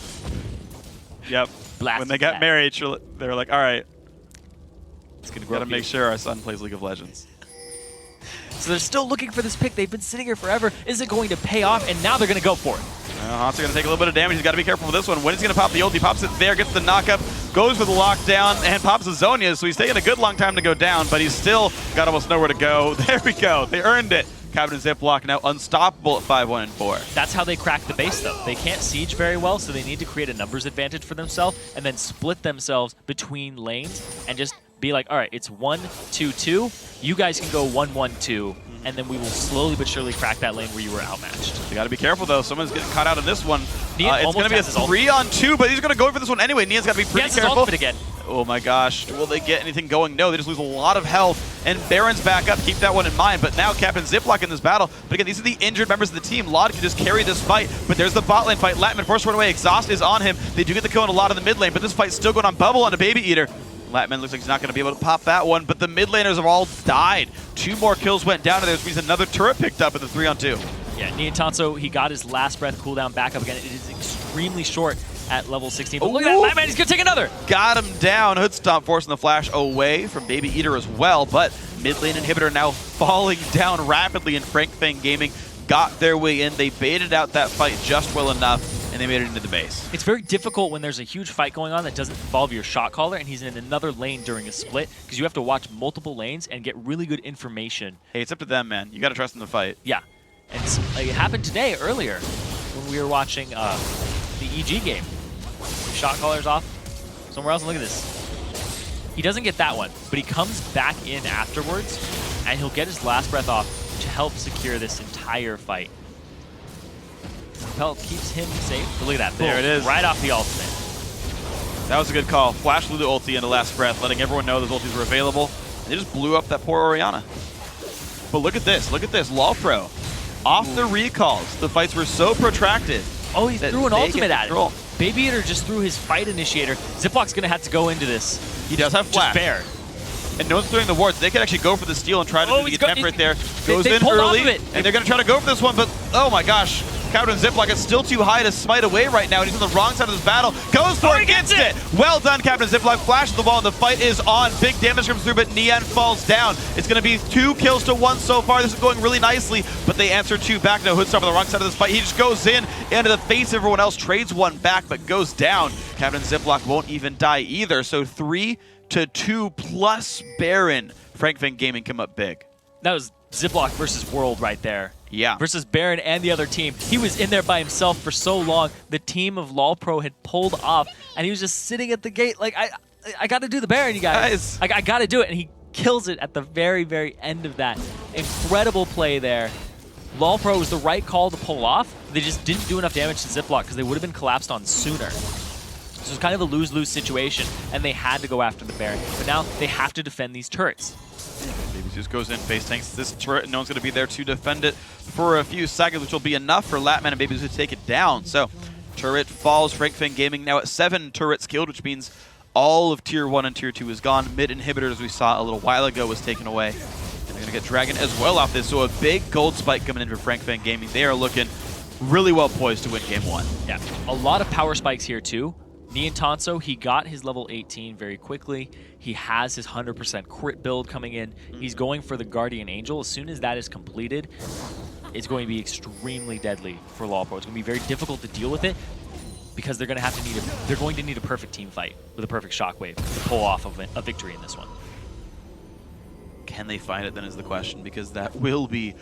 Speaker 2: Yep. When they got married, they were like, all right, gotta make sure our son plays League of Legends.
Speaker 1: So they're still looking for this pick. They've been sitting here forever. Is it going to pay off? And now they're going to go for it.
Speaker 2: Hauntzer going to take a little bit of damage. He's got to be careful with this one. When he's going to pop the ult, he pops it there, gets the knock-up, goes for the lockdown, and pops the Zhonya. So he's taking a good long time to go down, but he's still got almost nowhere to go. There we go. They earned it. Captain Ziploc now unstoppable at 5-1-4.
Speaker 1: That's how they crack the base, though. They can't siege very well, so they need to create a numbers advantage for themselves and then split themselves between lanes and just be like, all right, it's 1-2-2. You guys can go 1-1-2, and then we will slowly but surely crack that lane where you were outmatched.
Speaker 2: You got to be careful, though. Someone's getting caught out in this one.
Speaker 1: It's
Speaker 2: going to be a 3-on-2, but he's going to go for this one anyway. Nien's got to be pretty careful.
Speaker 1: Again.
Speaker 2: Oh my gosh, will they get anything going? No, they just lose a lot of health, and Baron's back up. Keep that one in mind, but now Captain Ziploc in this battle. But again, these are the injured members of the team. Lod can just carry this fight, but there's the bot lane fight. Lattman forced to run away. Exhaust is on him. They do get the kill on a lot in the mid lane, but this fight's still going on. Bubble on a BabyEator. Lattman looks like he's not going to be able to pop that one, but the mid laners have all died. 2 more kills went down, and there's means another turret picked up in the 3-on-2.
Speaker 1: Yeah, Nientonsoh, he got his last breath cooldown back up again. It is extremely short at level 16. But look at that, Lattman, he's going to take another.
Speaker 2: Got him down. Hoodstomp forcing the flash away from BabyEator as well, but mid lane inhibitor now falling down rapidly, and Fang Gaming got their way in. They baited out that fight just well enough, and they made it into the base.
Speaker 1: It's very difficult when there's a huge fight going on that doesn't involve your shot caller, and he's in another lane during a split, because you have to watch multiple lanes and get really good information.
Speaker 2: Hey, it's up to them, man. You got to trust them to fight.
Speaker 1: Yeah. And it happened today, earlier, when we were watching the EG game. Shot caller's off somewhere else, and look at this. He doesn't get that one, but he comes back in afterwards, and he'll get his last breath off to help secure this entire fight. Pelt keeps him safe. But look at that.
Speaker 2: There it is.
Speaker 1: Right off the ultimate.
Speaker 2: That was a good call. Flash Lulu ulti into last breath, letting everyone know those ultis were available. And they just blew up that poor Orianna. But look at this. Look at this. LolPro. Off the recalls. The fights were so protracted.
Speaker 1: Oh, he threw an ultimate at him. BabyEator just threw his fight initiator. Ziploc's going to have to go into this.
Speaker 2: He does have flash.
Speaker 1: Just fair.
Speaker 2: And no one's throwing the wards. They could actually go for the steal and try to do the attempt right there. Goes in early, and they're going to try to go for this one, but oh my gosh. Captain Ziploc is still too high to smite away right now, and he's on the wrong side of this battle. Goes for it, gets it! Well done, Captain Ziploc. Flashes the ball, and the fight is on. Big damage comes through, but Nien falls down. It's going to be 2 kills to 1 so far. This is going really nicely, but they answer 2 back. No, Hoodstomp on the wrong side of this fight. He just goes in into the face of everyone else, trades 1 back, but goes down. Captain Ziploc won't even die either, so 3-2 plus Baron. Fang Gaming come up big.
Speaker 1: That was Ziploc versus World right there.
Speaker 2: Yeah.
Speaker 1: Versus Baron and the other team. He was in there by himself for so long. The team of LolPro had pulled off, and he was just sitting at the gate like, I got to do the Baron, you guys. I got to do it, and he kills it at the very, very end of that. Incredible play there. LolPro was the right call to pull off. They just didn't do enough damage to Ziploc because they would have been collapsed on sooner. So it's kind of a lose-lose situation, and they had to go after the Baron. But now they have to defend these turrets.
Speaker 2: BabyZeus goes in, face tanks this turret, and no one's going to be there to defend it for a few seconds, which will be enough for Lattman and BabyZeus to take it down. So turret falls. Fang Gaming now at 7 turrets killed, which means all of Tier 1 and Tier 2 is gone. Mid inhibitor, as we saw a little while ago, was taken away. And they're going to get Dragon as well off this. So a big gold spike coming in for Fang Gaming. They are looking really well poised to win Game 1.
Speaker 1: Yeah, a lot of power spikes here too. Nientonsoh, he got his level 18 very quickly. He has his 100% crit build coming in. He's going for the Guardian Angel. As soon as that is completed, it's going to be extremely deadly for LolPro. It's going to be very difficult to deal with it because they're going to have to need a perfect team fight with a perfect shockwave to pull off a victory in this one.
Speaker 2: Can they find it then is the question, because that will be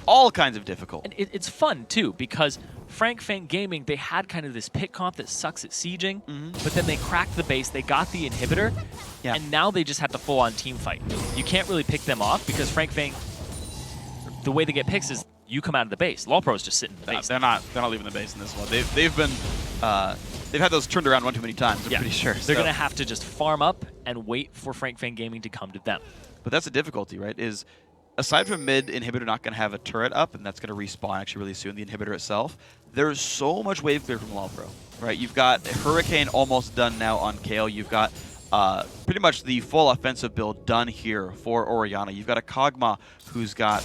Speaker 2: all kinds of difficult.
Speaker 1: And it's fun too, because Fang Gaming, they had kind of this pit comp that sucks at sieging, but then they cracked the base, they got the inhibitor, and now they just have to full-on team fight. You can't really pick them off because Fang, the way they get picks is you come out of the base. LolPro's just sitting in the base.
Speaker 2: They're not leaving the base in this one. They've had those turned around one too many times. I'm pretty sure.
Speaker 1: They're gonna have to just farm up and wait for Fang Gaming to come to them.
Speaker 2: But that's a difficulty, right? Is aside from mid, inhibitor not going to have a turret up, and that's going to respawn actually really soon, the inhibitor itself, there's so much wave clear from LolPro, right? You've got Hurricane almost done now on Kayle. You've got pretty much the full offensive build done here for Orianna. You've got a Kog'maw who's got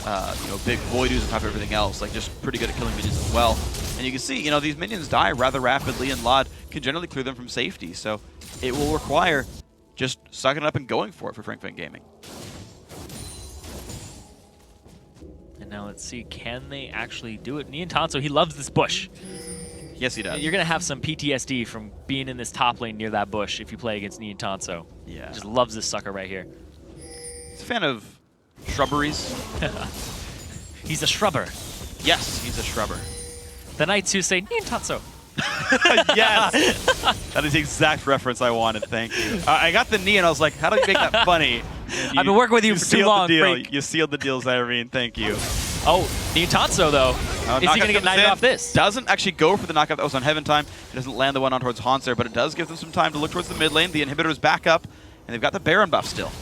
Speaker 2: big Voidoos on top of everything else, like just pretty good at killing minions as well. And you can see, these minions die rather rapidly, and Lod can generally clear them from safety. So it will require just sucking it up and going for it for Fang Gaming.
Speaker 1: And now let's see, can they actually do it? Nientonsoh, he loves this bush.
Speaker 2: Yes, he does.
Speaker 1: You're going to have some PTSD from being in this top lane near that bush if you play against Nientonsoh.
Speaker 2: Yeah.
Speaker 1: He just loves this sucker right here.
Speaker 2: He's a fan of shrubberies.
Speaker 1: He's a shrubber.
Speaker 2: Yes, he's a shrubber.
Speaker 1: The knights who say Nientonsoh.
Speaker 2: Yes! That is the exact reference I wanted, thank you. I got the knee and I was like, how do you make that funny?
Speaker 1: I've been working with you for too long,
Speaker 2: Freak. You sealed the deal, Zyrene, thank you.
Speaker 1: Oh, Nientonsoh though. Is he going to get knighted off this?
Speaker 2: Doesn't actually go for the knockout that was on heavenTime. It doesn't land the one on towards Hauntzer, but it does give them some time to look towards the mid lane. The inhibitor is back up, and they've got the Baron buff still.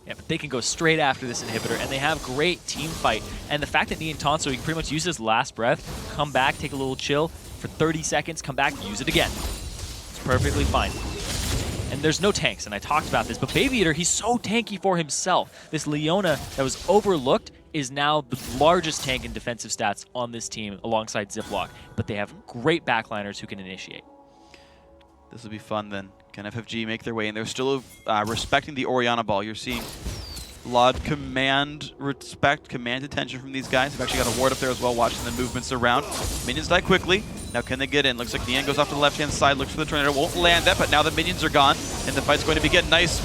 Speaker 1: Yeah, but they can go straight after this inhibitor, and they have great team fight. And the fact that Nientonsoh, he can pretty much use his last breath, come back, take a little chill for 30 seconds, come back, use it again. It's perfectly fine. And there's no tanks, and I talked about this, but babyeator, he's so tanky for himself. This Leona that was overlooked is now the largest tank in defensive stats on this team alongside Ziploc, but they have great backliners who can initiate.
Speaker 2: This will be fun then. Can FFG make their way in? They're still respecting the Orianna ball. You're seeing Lod command respect, command attention from these guys. They've actually got a ward up there as well, watching the movements around. Minions die quickly. Now can they get in? Looks like Nientonsoh goes off to the left-hand side, looks for the tornado, won't land that, but now the minions are gone, and the fight's going to begin. Nice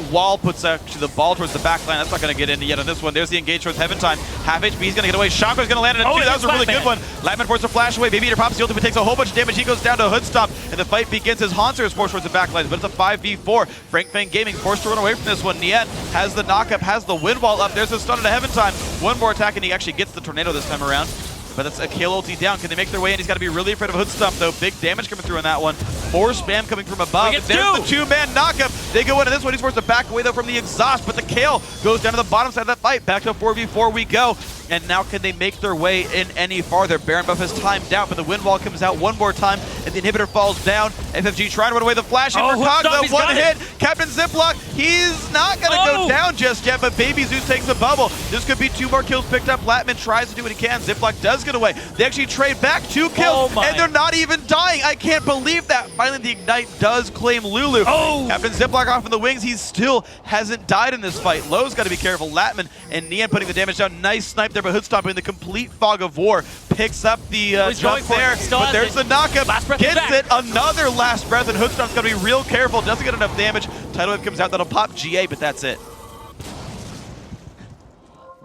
Speaker 2: wall puts actually the ball towards the back line. That's not going to get in yet on this one. There's the engage towards heavenTime. Half HP, he's going to get away. Shockway's going to land it in two. That was a really good one. Lattman forces a flash away. babyeator pops the ultimate, takes a whole bunch of damage. He goes down to Hoodstomp, and the fight begins as Hauntzer is forced towards the back lines, but it's a 5v4. Fang Gaming forced to run away from this one. Nien has the knock-up, has the wind wall up. There's a stun to heavenTime. One more attack, and he actually gets the tornado this time around. But that's a Kayle ulti down. Can they make their way in? He's got to be really afraid of Hoodstomp, though. Big damage coming through on that one. Force spam coming from above. There's the two-man knockup. They go into this one. He's forced to back away, though, from the exhaust. But the Kayle goes down to the bottom side of that fight. Back to 4v4 we go. And now can they make their way in any farther? Baron buff has timed out, but the wind wall comes out one more time, and the inhibitor falls down. FFG trying to run away the flash in for Kog'maw. One hit. Captain Ziploc, he's not going to go down just yet, but BabyZeus takes a bubble. This could be 2 more kills picked up. Lattman tries to do what he can. Ziploc does get away. They actually trade back 2 kills, and they're not even dying. I can't believe that. Finally, the Ignite does claim Lulu. Captain Ziploc off in the wings. He still hasn't died in this fight. Lowe's got to be careful. Lattman and Nien putting the damage down. Nice snipe there, but Hoodstomp in the complete fog of war picks up the jump there. But there's the knockup. Gets it. Another last breath, and Hoodstomp's got to be real careful. Doesn't get enough damage. Tidal Wave comes out. That'll pop GA, but that's it.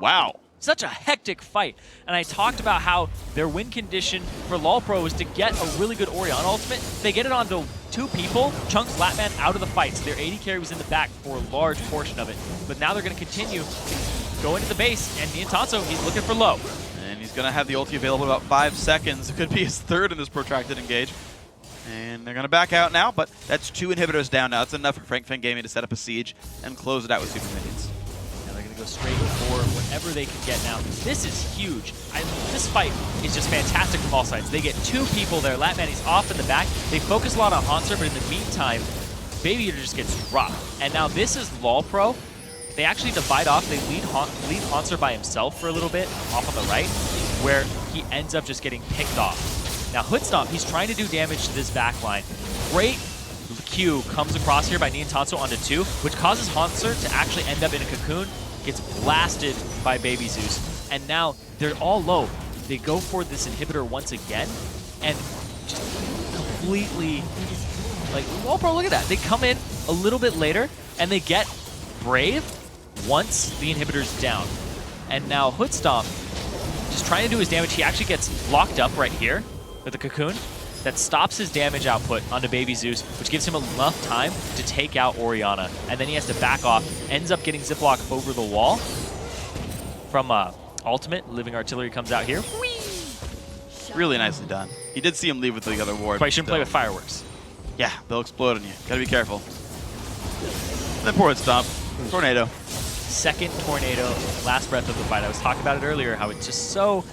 Speaker 2: Wow.
Speaker 1: Such a hectic fight. And I talked about how their win condition for LolPro is to get a really good Orianna ultimate. They get it onto 2 people, chunks Lattman out of the fight. So their AD carry was in the back for a large portion of it. But now they're going to continue to go into the base, and Nientonsoh, he's looking for low.
Speaker 2: And he's going to have the ulti available in about 5 seconds. It could be his 3rd in this protracted engage. And they're going to back out now, but that's 2 inhibitors down now. That's enough for Fang Gaming to set up a siege and close it out with super minions.
Speaker 1: Now they're going to go straight for whatever they can get now. This is huge. This fight is just fantastic from all sides. They get 2 people there. Lattman, he's off in the back. They focus a lot on Hauntzer, but in the meantime, babyeator just gets dropped. And now this is LolPro. They actually divide off. They lead Hauntzer by himself for a little bit off on the right, where he ends up just getting picked off. Now Hoodstomp, he's trying to do damage to this backline. Great Q comes across here by Nientonsoh onto 2, which causes Hauntzer to actually end up in a cocoon, gets blasted by BabyZeus, and now they're all low. They go for this inhibitor once again, and just completely, like, LolPro, look at that. They come in a little bit later, and they get Brave once the inhibitor's down. And now Hoodstomp, just trying to do his damage, he actually gets locked up right here with a cocoon that stops his damage output onto BabyZeus, which gives him enough time to take out Orianna. And then he has to back off, ends up getting Ziploc over the wall from ultimate. Living Artillery comes out here. Whee!
Speaker 2: Really nicely done. He did see him leave with the other ward.
Speaker 1: But you shouldn't play with fireworks.
Speaker 2: Yeah, they'll explode on you. Gotta be careful. then poor Hoodstomp. Tornado.
Speaker 1: Second tornado, last breath of the fight. I was talking about it earlier, how it's just got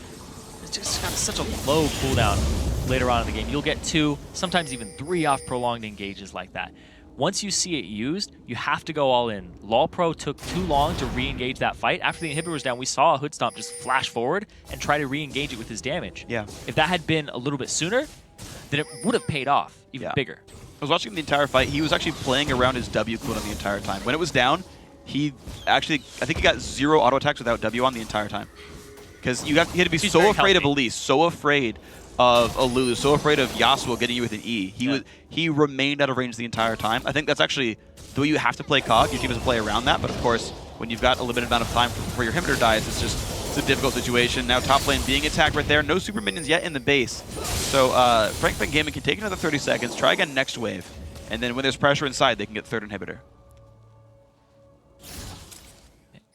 Speaker 1: such a low cooldown later on in the game. You'll get 2, sometimes even 3 off prolonged engages like that. Once you see it used, you have to go all in. LolPro took too long to re-engage that fight. After the inhibitor was down, we saw Hoodstomp just flash forward and try to re-engage it with his damage.
Speaker 2: Yeah.
Speaker 1: If that had been a little bit sooner, then it would have paid off even bigger.
Speaker 2: I was watching the entire fight. He was actually playing around his W cooldown the entire time. When it was down, he actually, I think he got 0 auto attacks without W on the entire time. Because you had to be so afraid of Elise, so afraid of a Lulu, so afraid of Yasuo getting you with an E. He remained out of range the entire time. I think that's actually the way you have to play Kog. Your team doesn't play around that, but of course, when you've got a limited amount of time before your inhibitor dies, it's a difficult situation. Now top lane being attacked right there. No super minions yet in the base. So Fang Gaming can take another 30 seconds, try again next wave, and then when there's pressure inside, they can get third inhibitor.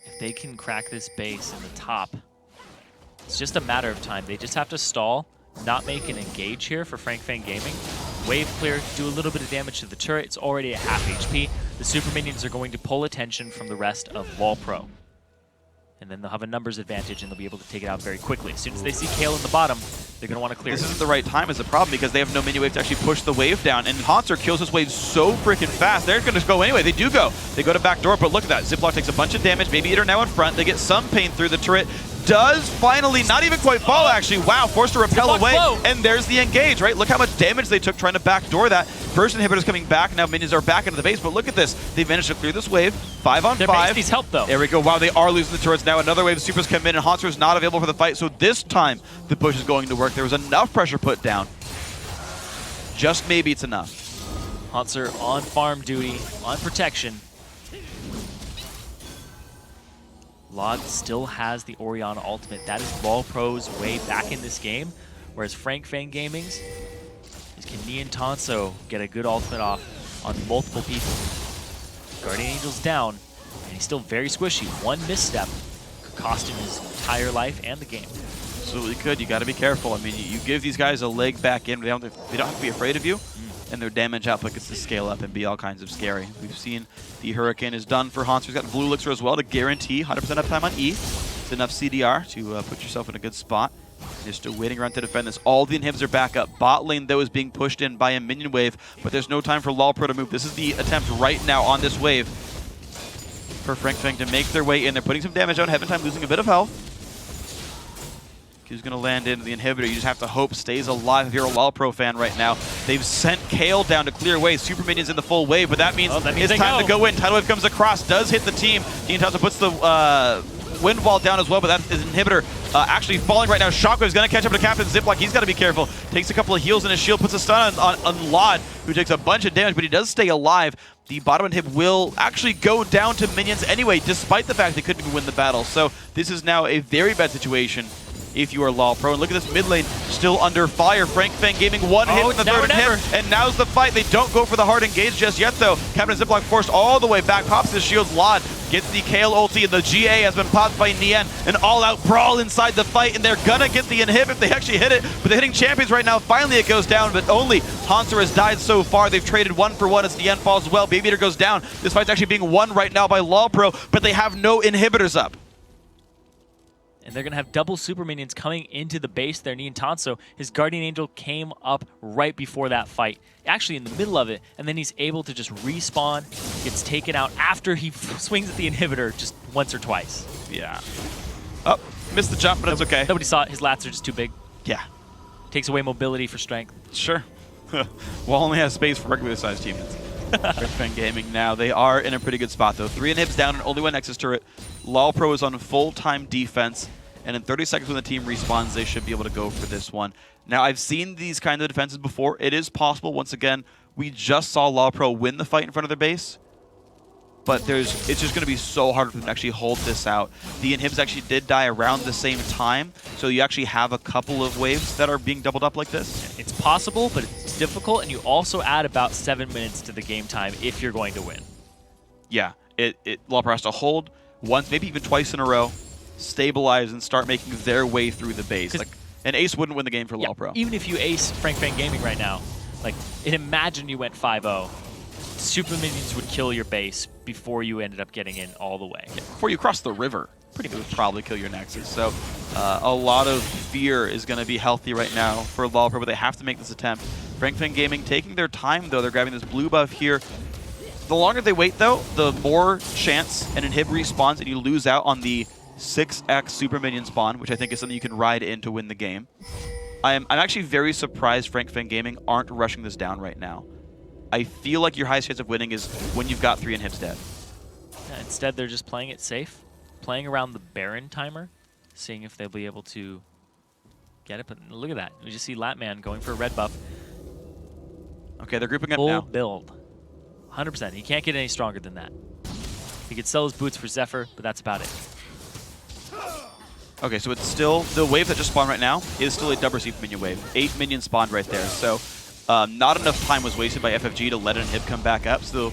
Speaker 1: If they can crack this base in the top, it's just a matter of time. They just have to stall, not make an engage here for Fang Gaming. Wave clear, do a little bit of damage to the turret. It's already at half HP. The super minions are going to pull attention from the rest of LolPro. And then they'll have a numbers advantage and they'll be able to take it out very quickly. As soon as they see Kayle in the bottom, they're going to want to clear
Speaker 2: This
Speaker 1: it.
Speaker 2: isn't the right time is the problem because they have no mini wave to actually push the wave down. And Hauntzer kills this wave so freaking fast. They're going to go anyway. They do go. They go to backdoor, but look at that. Ziploc takes a bunch of damage. BabyEator now in front. They get some pain through the turret. Does finally not even quite fall, actually. Wow, forced to repel away. And there's the engage, right? Look how much damage they took trying to backdoor that. First inhibitor's coming back. Now minions are back into the base, but look at this. They managed to clear this wave. 5 on 5.
Speaker 1: Their base needs help, though.
Speaker 2: There we go. Wow, they are losing the turrets now. Another wave of supers come in, and Hauntzer is not available for the fight, so this time the push is going to work. There was enough pressure put down. Just maybe it's enough.
Speaker 1: Hauntzer on farm duty, on protection. Lod still has the Orianna ultimate. That is LolPro's way back in this game, whereas Fang Gaming's can Nientonsoh get a good ultimate off on multiple people. Guardian Angel's down, and he's still very squishy. One misstep could cost him his entire life and the game.
Speaker 2: Absolutely could. You got to be careful. I mean, you give these guys a leg back in. They don't have to be afraid of you, and their damage output gets to scale up and be all kinds of scary. We've seen the Hurricane is done for Hauntzer. He's got Blue Elixir as well to guarantee 100% uptime on E. It's enough CDR to put yourself in a good spot. You're still waiting around to defend this. All the inhibs are back up. Bot lane, though, is being pushed in by a minion wave, but there's no time for LolPro to move. This is the attempt right now on this wave for Fang to make their way in. They're putting some damage on heavenTime, losing a bit of health. Who's going to land into the inhibitor? You just have to hope stays alive if you're a LolPro fan right now. They've sent Kayle down to clear away. Super minions in the full wave, but that means it's time to go in. Tidal wave comes across, does hit the team. Nientonsoh puts the wind wall down as well, but that is an inhibitor actually falling right now. Shockwave's going to catch up to Captain Ziploc. He's got to be careful. Takes a couple of heals in his shield, puts a stun on Lod, who takes a bunch of damage, but he does stay alive. The bottom inhib will actually go down to minions anyway, despite the fact they couldn't even win the battle. So this is now a very bad situation if you are LolPro. And look at this mid lane still under fire. Fang Gaming one hit in the third inhib, and now's the fight. They don't go for the hard engage just yet, though. Captain Ziploc forced all the way back, pops his shields. Lod gets the Kayle ulti, and the GA has been popped by Nien. An all-out brawl inside the fight, and they're gonna get the inhib if they actually hit it. But they're hitting champions right now. Finally, it goes down, but only Hauntzer has died so far. They've traded 1 for 1 as Nien falls as well. BabyEator goes down. This fight's actually being won right now by LolPro, but they have no inhibitors up.
Speaker 1: And they're going to have double super minions coming into the base there. Nientonsoh, his Guardian Angel came up right before that fight, actually in the middle of it, and then he's able to just respawn, gets taken out after he swings at the inhibitor just once or twice.
Speaker 2: Yeah. Oh, missed the jump, but it's okay.
Speaker 1: Nobody saw it. His lats are just too big.
Speaker 2: Yeah.
Speaker 1: Takes away mobility for strength.
Speaker 2: Sure. Well, only has space for regular-sized humans. Fang Gaming now. They are in a pretty good spot, though. 3 inhibs down and only 1 Nexus turret. LolPro is on full-time defense. And in 30 seconds when the team respawns, they should be able to go for this one. Now, I've seen these kind of defenses before. It is possible. Once again, we just saw LolPro win the fight in front of their base. But it's just going to be so hard for them to actually hold this out. The inhibs actually did die around the same time. So you actually have a couple of waves that are being doubled up like this.
Speaker 1: It's possible, but it's difficult. And you also add about 7 minutes to the game time if you're going to win.
Speaker 2: Yeah. LolPro has to hold once, maybe even twice in a row, stabilize, and start making their way through the base. Like an ace wouldn't win the game for LolPro.
Speaker 1: Even if you ace Fang Gaming right now, like imagine you went 5-0. super minions would kill your base before you ended up getting in all the way.
Speaker 2: Yeah, before you cross the river, it would probably kill your Nexus. So a lot of fear is going to be healthy right now for LolPro, but they have to make this attempt. Fang Gaming taking their time, though. They're grabbing this blue buff here. The longer they wait, though, the more chance an inhib respawns, and you lose out on the 6x super minion spawn, which I think is something you can ride in to win the game. I'm actually very surprised Fang Gaming aren't rushing this down right now. I feel like your highest chance of winning is when you've got 3 inhibs dead.
Speaker 1: Yeah, instead, they're just playing it safe, playing around the Baron timer, seeing if they'll be able to get it. But look at that. We just see Lattman going for a red buff.
Speaker 2: Okay, they're grouping up
Speaker 1: Full
Speaker 2: now.
Speaker 1: build. 100%. He can't get any stronger than that. He could sell his boots for Zephyr, but that's about it.
Speaker 2: Okay, so it's still, the wave that just spawned right now is still a double super minion wave. 8 minions spawned right there. So not enough time was wasted by FFG to let an inhib come back up. So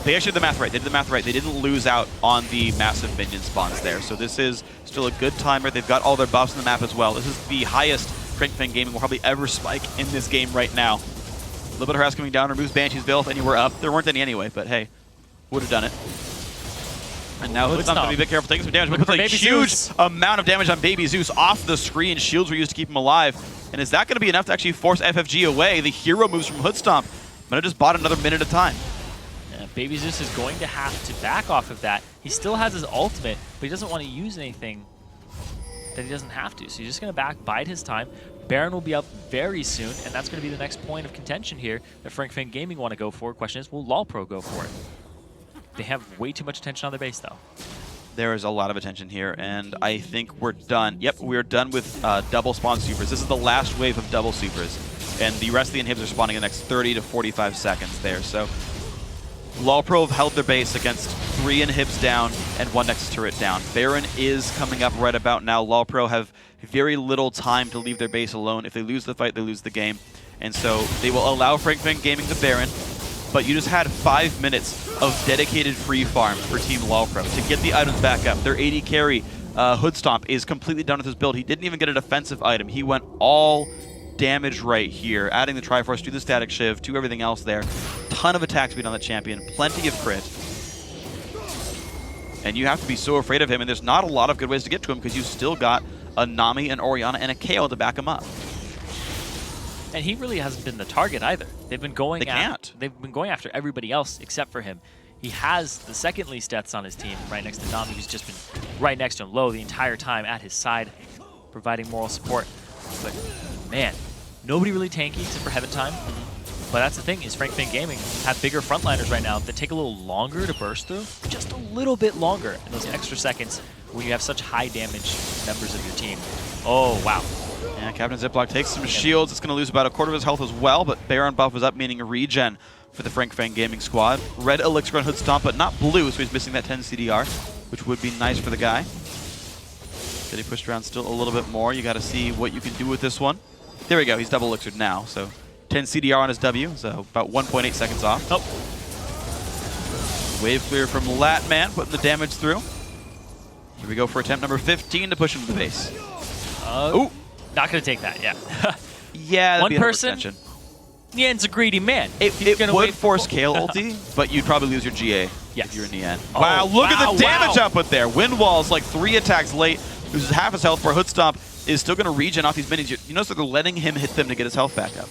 Speaker 2: they actually did the math right. They did the math right. They didn't lose out on the massive minion spawns there. So this is still a good timer. They've got all their buffs on the map as well. This is the highest Fang Gaming will probably ever spike in this game right now. A little bit of harass coming down, removes Banshee's Veil if any were up. There weren't any anyway, but hey, would have done it. And now Hoodstomp going to be a bit careful, taking some damage, but puts a huge amount of damage on BabyZeus off the screen. Shields were used to keep him alive. And is that going to be enough to actually force FFG away? The hero moves from Hoodstomp. But it just bought another minute of time.
Speaker 1: Yeah, BabyZeus is going to have to back off of that. He still has his ultimate, but he doesn't want to use anything that he doesn't have to. So he's just going to bide his time. Baron will be up very soon, and that's going to be the next point of contention here that Fang Gaming want to go for. Question is, will LolPro go for it? They have way too much attention on their base, though.
Speaker 2: There is a lot of attention here, and I think we're done. Yep, we're done with double spawn supers. This is the last wave of double supers, and the rest of the inhibs are spawning in the next 30 to 45 seconds there. So LolPro have held their base against 3 inhibs down and 1 Nexus turret down. Baron is coming up right about now. LolPro have very little time to leave their base alone. If they lose the fight, they lose the game. And so they will allow Fang Gaming the Baron, but you just had 5 minutes of dedicated free farm for Team LolPro to get the items back up. Their AD carry, Hoodstomp, is completely done with his build. He didn't even get a defensive item. He went all damage right here, adding the Triforce to the Static Shiv, to everything else there. Ton of attack speed on the champion, plenty of crit. And you have to be so afraid of him, and there's not a lot of good ways to get to him because you still got a Nami, an Orianna, and a Kayle to back him up.
Speaker 1: And he really hasn't been the target either. They've been going after everybody else except for him. He has the second least deaths on his team, right next to Nami, who's just been right next to him, low the entire time at his side, providing moral support. But man, nobody really tanky except for heavenTime. But that's the thing, is Fang Gaming have bigger frontliners right now that take a little longer to burst through, just a little bit longer in those extra seconds when you have such high damage members of your team. Oh, wow.
Speaker 2: Yeah, Captain Ziploc takes some shields. It's going to lose about a quarter of his health as well, but Baron buff was up, meaning a regen for the Fang Gaming squad. Red elixir on Hoodstomp, but not blue, so he's missing that 10 CDR, which would be nice for the guy. Getting pushed around still a little bit more. You got to see what you can do with this one. There we go. He's double elixired now, so 10 CDR on his W, so about 1.8 seconds off.
Speaker 1: Oh.
Speaker 2: Wave clear from Lattman, putting the damage through. Here we go for attempt number 15 to push him to the base.
Speaker 1: Ooh. Not going to take that, yeah.
Speaker 2: Yeah, that'd
Speaker 1: one
Speaker 2: be an
Speaker 1: person. Nien's a greedy man.
Speaker 2: It would force Kayle ulti, but you'd probably lose your GA if you're Nien.
Speaker 1: Oh,
Speaker 2: wow, look at the damage output there. Wind Wall's like 3 attacks late, loses half his health, for Hoodstomp is still going to regen off these minions. You notice that they're letting him hit them to get his health back up.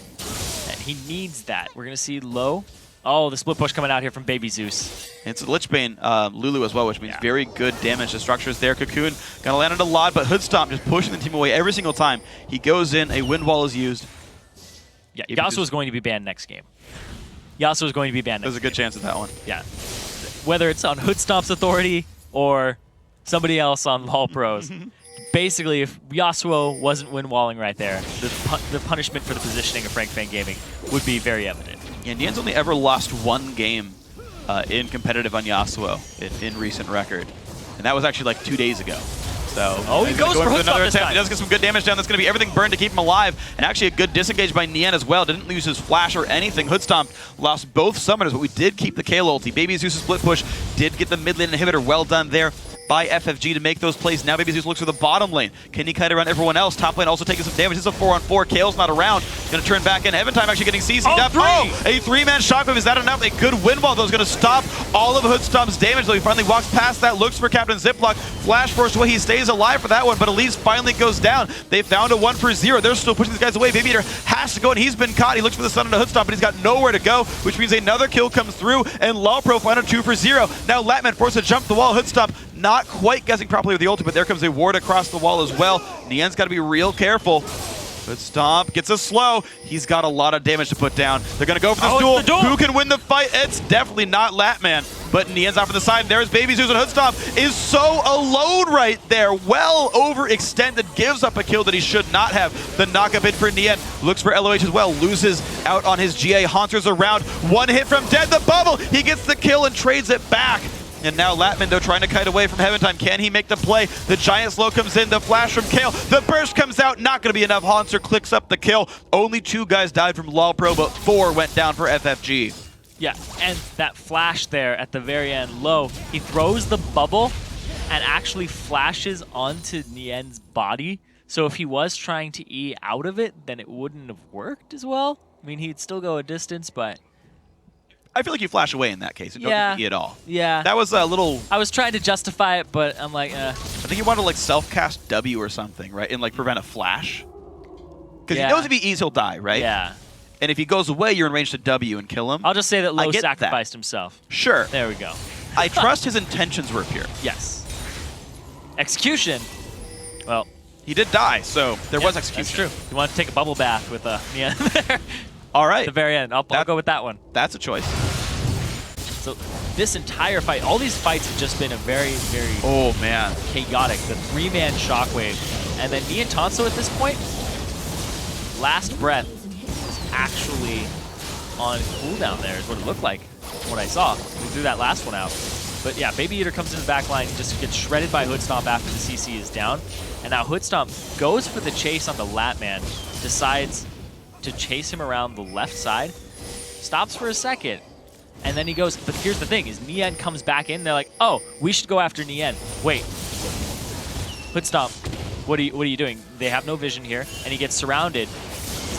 Speaker 1: And he needs that. We're going to see low. Oh, the split push coming out here from BabyZeus.
Speaker 2: It's Lichbane Lulu as well, which means very good damage to structures there. Cocoon gonna land it a lot, but Hoodstomp just pushing the team away every single time. He goes in, a wind wall is used.
Speaker 1: Yeah, Yasuo is going to be banned next game. Yasuo is going to be banned next game.
Speaker 2: There's a good chance of that one.
Speaker 1: Yeah. Whether it's on Hoodstomp's authority or somebody else on LolPro's. Basically, if Yasuo wasn't wind walling right there, the punishment for the positioning of Fang Gaming would be very evident.
Speaker 2: Yeah, Nien's only ever lost 1 game in competitive on Yasuo in recent record. And that was actually like 2 days ago. So
Speaker 1: he goes for
Speaker 2: another
Speaker 1: this
Speaker 2: attempt.
Speaker 1: time.
Speaker 2: He does get some good damage down. That's going to be everything burned to keep him alive. And actually a good disengage by Nien as well. Didn't lose his flash or anything. Hoodstomp lost both summoners, but we did keep the Kayle ulti. BabyZeus' split push did get the mid lane inhibitor. Well done there. by FFG to make those plays. Now BabyZeus looks for the bottom lane. Can he kite around everyone else? Top lane also taking some damage. This is a 4-on-4. Kayle's not around. Going to turn back in. heavenTime actually getting CC'd up. Oh, a 3-man shockwave. Is that enough? A good wind wall, though, is going to stop all of Hoodstomp's damage, though he finally walks past that, looks for Captain Ziploc. Flash force away. He stays alive for that one, but Elise finally goes down. They found a 1-for-0. They're still pushing these guys away. babyeator has to go, and he's been caught. He looks for the stun on the Hoodstomp, but he's got nowhere to go, which means another kill comes through, and LolPro find a 2-for-0. Now Lattman forced to jump the wall. Hoodstomp not quite guessing properly with the ultimate. There comes a ward across the wall as well. Nien's got to be real careful. Hoodstomp gets a slow. He's got a lot of damage to put down. They're going to go for this duel. Who can win the fight? It's definitely not Lattman, but Nien's off to the side. There's BabyZeus, and Hoodstomp is so alone right there. Well overextended. Gives up a kill that he should not have. The knockup in for Nien. Looks for LOH as well. Loses out on his GA. Hauntzer's around. One hit from dead. The bubble. He gets the kill and trades it back. And now Lattman, though, trying to kite away from heavenTime. Can he make the play? The giant slow comes in. The flash from Kayle. The burst comes out. Not going to be enough. Hauntzer clicks up the kill. Only 2 guys died from LolPro, but 4 went down for FFG.
Speaker 1: Yeah, and that flash there at the very end low, he throws the bubble and actually flashes onto Nien's body. So if he was trying to E out of it, then it wouldn't have worked as well. I mean, he'd still go a distance, but...
Speaker 2: I feel like you flash away in that case. You don't get to E at all.
Speaker 1: Yeah.
Speaker 2: That was a little...
Speaker 1: I was trying to justify it, but I'm like,
Speaker 2: I think he wanted to like self-cast W or something, right? And like prevent a flash. Because he knows if he E's, he'll die, right?
Speaker 1: Yeah.
Speaker 2: And if he goes away, you're in range to W and kill him.
Speaker 1: I'll just say that Low sacrificed himself.
Speaker 2: Sure.
Speaker 1: There we go.
Speaker 2: I trust his intentions were pure.
Speaker 1: Yes. Execution. Well,
Speaker 2: he did die, so there was execution.
Speaker 1: That's true. You want to take a bubble bath with Nien there.
Speaker 2: All right.
Speaker 1: At the very end. I'll go with that one.
Speaker 2: That's a choice.
Speaker 1: So this entire fight, all these fights have just been a very, very chaotic. The 3-man shockwave. And then Nientonsoh at this point, last breath was actually on cooldown there is what it looked like from what I saw. We threw that last one out. But yeah, babyeator comes in the back line, just gets shredded by Hoodstomp after the CC is down. And now Hoodstomp goes for the chase on the Lattman, decides to chase him around the left side, stops for a second, and then he goes, but here's the thing, is Nien comes back in, they're like, oh, we should go after Nien. Wait, Hoodstomp, what are you doing? They have no vision here, and he gets surrounded.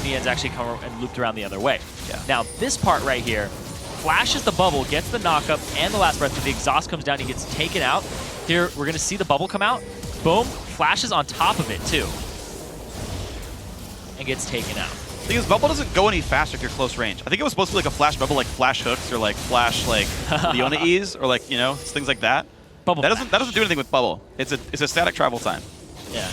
Speaker 1: Nien's actually come and looped around the other way. Yeah. Now, this part right here, flashes the bubble, gets the knockup and the last breath, but the exhaust comes down, he gets taken out. Here, we're gonna see the bubble come out. Boom, flashes on top of it too. And gets taken out.
Speaker 2: The thing is, bubble doesn't go any faster if you're close range. I think it was supposed to be like a flash bubble, like flash hooks or like flash like Leona E's or like, you know, things like that.
Speaker 1: Bubble
Speaker 2: that doesn't do anything with bubble. It's a static travel time.
Speaker 1: Yeah.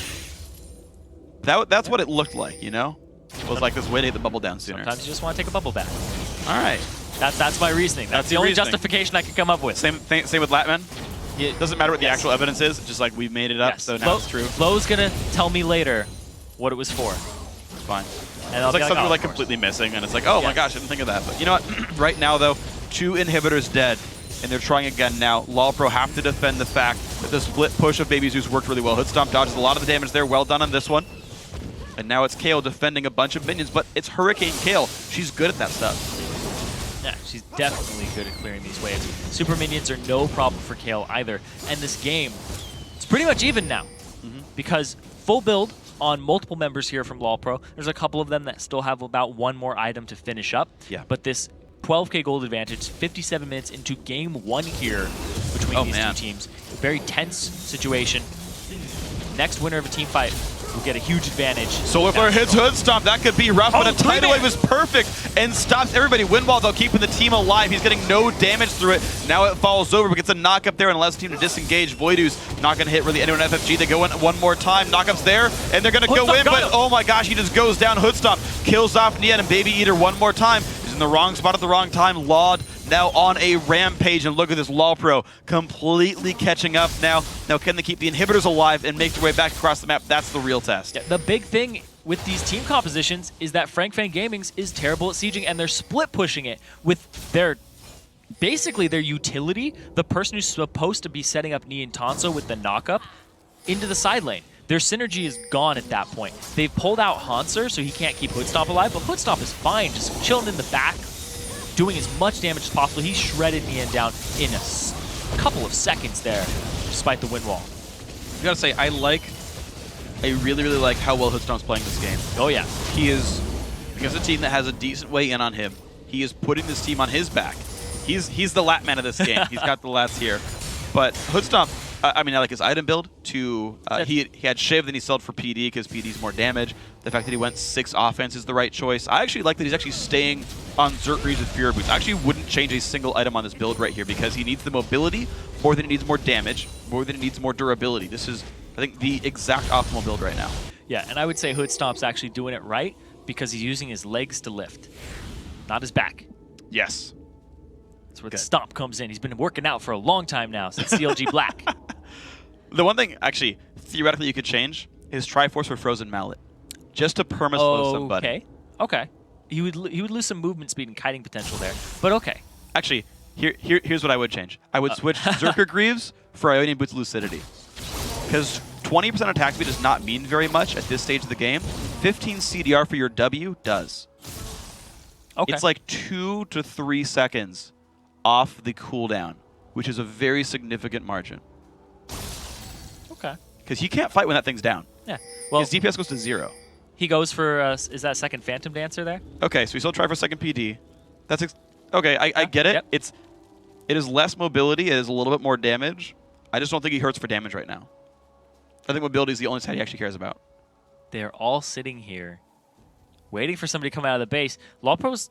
Speaker 2: That's what it looked like, you know? It was like this way to get the bubble down sooner.
Speaker 1: Sometimes you just want to take a bubble bath.
Speaker 2: All right.
Speaker 1: That's my reasoning. That's the only justification I could come up with.
Speaker 2: Same with Lattman? It doesn't matter what the actual evidence is, it's just like we made it up, so now it's true.
Speaker 1: Lowe's gonna tell me later what it was for.
Speaker 2: It's fine.
Speaker 1: And
Speaker 2: it's like something we're like completely missing, and it's like, oh my gosh, I didn't think of that. But you know what? Right now, though, 2 inhibitors dead, and they're trying again now. LolPro have to defend the fact that the split push of BabyZeus worked really well. Hoodstomp dodges a lot of the damage there. Well done on this one. And now it's Kayle defending a bunch of minions, but it's Hurricane Kayle. She's good at that stuff.
Speaker 1: Yeah, she's definitely good at clearing these waves. Super minions are no problem for Kayle either. And this game, it's pretty much even now. Because full build on multiple members here from LolPro. There's a couple of them that still have about 1 more item to finish up. Yeah. But this 12k gold advantage, 57 minutes into game 1 here between these 2 teams. Very tense situation. Next winner of a team fight will get a huge advantage.
Speaker 2: Solar Flare hits Hoodstomp. That could be rough, but a tidal wave is perfect and stops everybody. Windwall, though, keeping the team alive. He's getting no damage through it. Now it falls over, but gets a knock up there and allows the team to disengage. Voidu's not going to hit really anyone on FFG. They go in one more time. Knockup's there, and they're going to go in, but oh my gosh, he just goes down. Hoodstomp kills off Nien and babyeator one more time. He's in the wrong spot at the wrong time. Laud now on a rampage, and look at this LolPro completely catching up now. Now can they keep the inhibitors alive and make their way back across the map? That's the real test.
Speaker 1: Yeah, the big thing with these team compositions is that Fang Gaming's is terrible at sieging, and they're split pushing it with their basically their utility, the person who's supposed to be setting up Nientonsoh with the knockup, into the side lane. Their synergy is gone at that point. They've pulled out Hauntzer, so he can't keep Hoodstomp alive, but Hoodstomp is fine, just chilling in the back, doing as much damage as possible. He shredded Nien down in a couple of seconds there, despite the wind wall.
Speaker 3: I gotta say, I really, really like how well Hoodstomp's playing this game.
Speaker 1: Oh yeah.
Speaker 3: He is, against a team that has a decent way in on him, he is putting this team on his back. He's the Lattman of this game. He's got the lats here. But Hoodstomp, I mean, I like his item build to, he had Shiv, then he sold for PD because PD's more damage. The fact that he went 6 offense is the right choice. I actually like that he's actually staying on Zerkrees with Fear Boots. I actually wouldn't change a single item on this build right here because he needs the mobility more than he needs more damage, more than he needs more durability. This is, I think, the exact optimal build right now.
Speaker 1: Yeah, and I would say Hoodstomp's actually doing it right because he's using his legs to lift, not his back.
Speaker 2: Yes.
Speaker 1: That's where the stomp comes in. He's been working out for a long time now since CLG Black.
Speaker 2: The one thing, actually, theoretically you could change is Triforce for Frozen Mallet. Just to perma-slow somebody.
Speaker 1: Okay. He would lose some movement speed and kiting potential there, but okay.
Speaker 2: Actually, here's what I would change. I would switch Zerker Greaves for Ionian Boots Lucidity. Because 20% attack speed does not mean very much at this stage of the game. 15 CDR for your W does.
Speaker 1: Okay.
Speaker 2: It's like 2 to 3 seconds off the cooldown, which is a very significant margin.
Speaker 1: Okay.
Speaker 2: Because he can't fight when that thing's down.
Speaker 1: Yeah. Well,
Speaker 2: his DPS goes to 0.
Speaker 1: He goes for, is that second Phantom Dancer there?
Speaker 2: Okay, so we still try for second PD. That's okay, I get it.
Speaker 1: Yep.
Speaker 2: It is less mobility, it is a little bit more damage. I just don't think he hurts for damage right now. I think mobility is the only stat he actually cares about.
Speaker 1: They're all sitting here waiting for somebody to come out of the base. LolPro's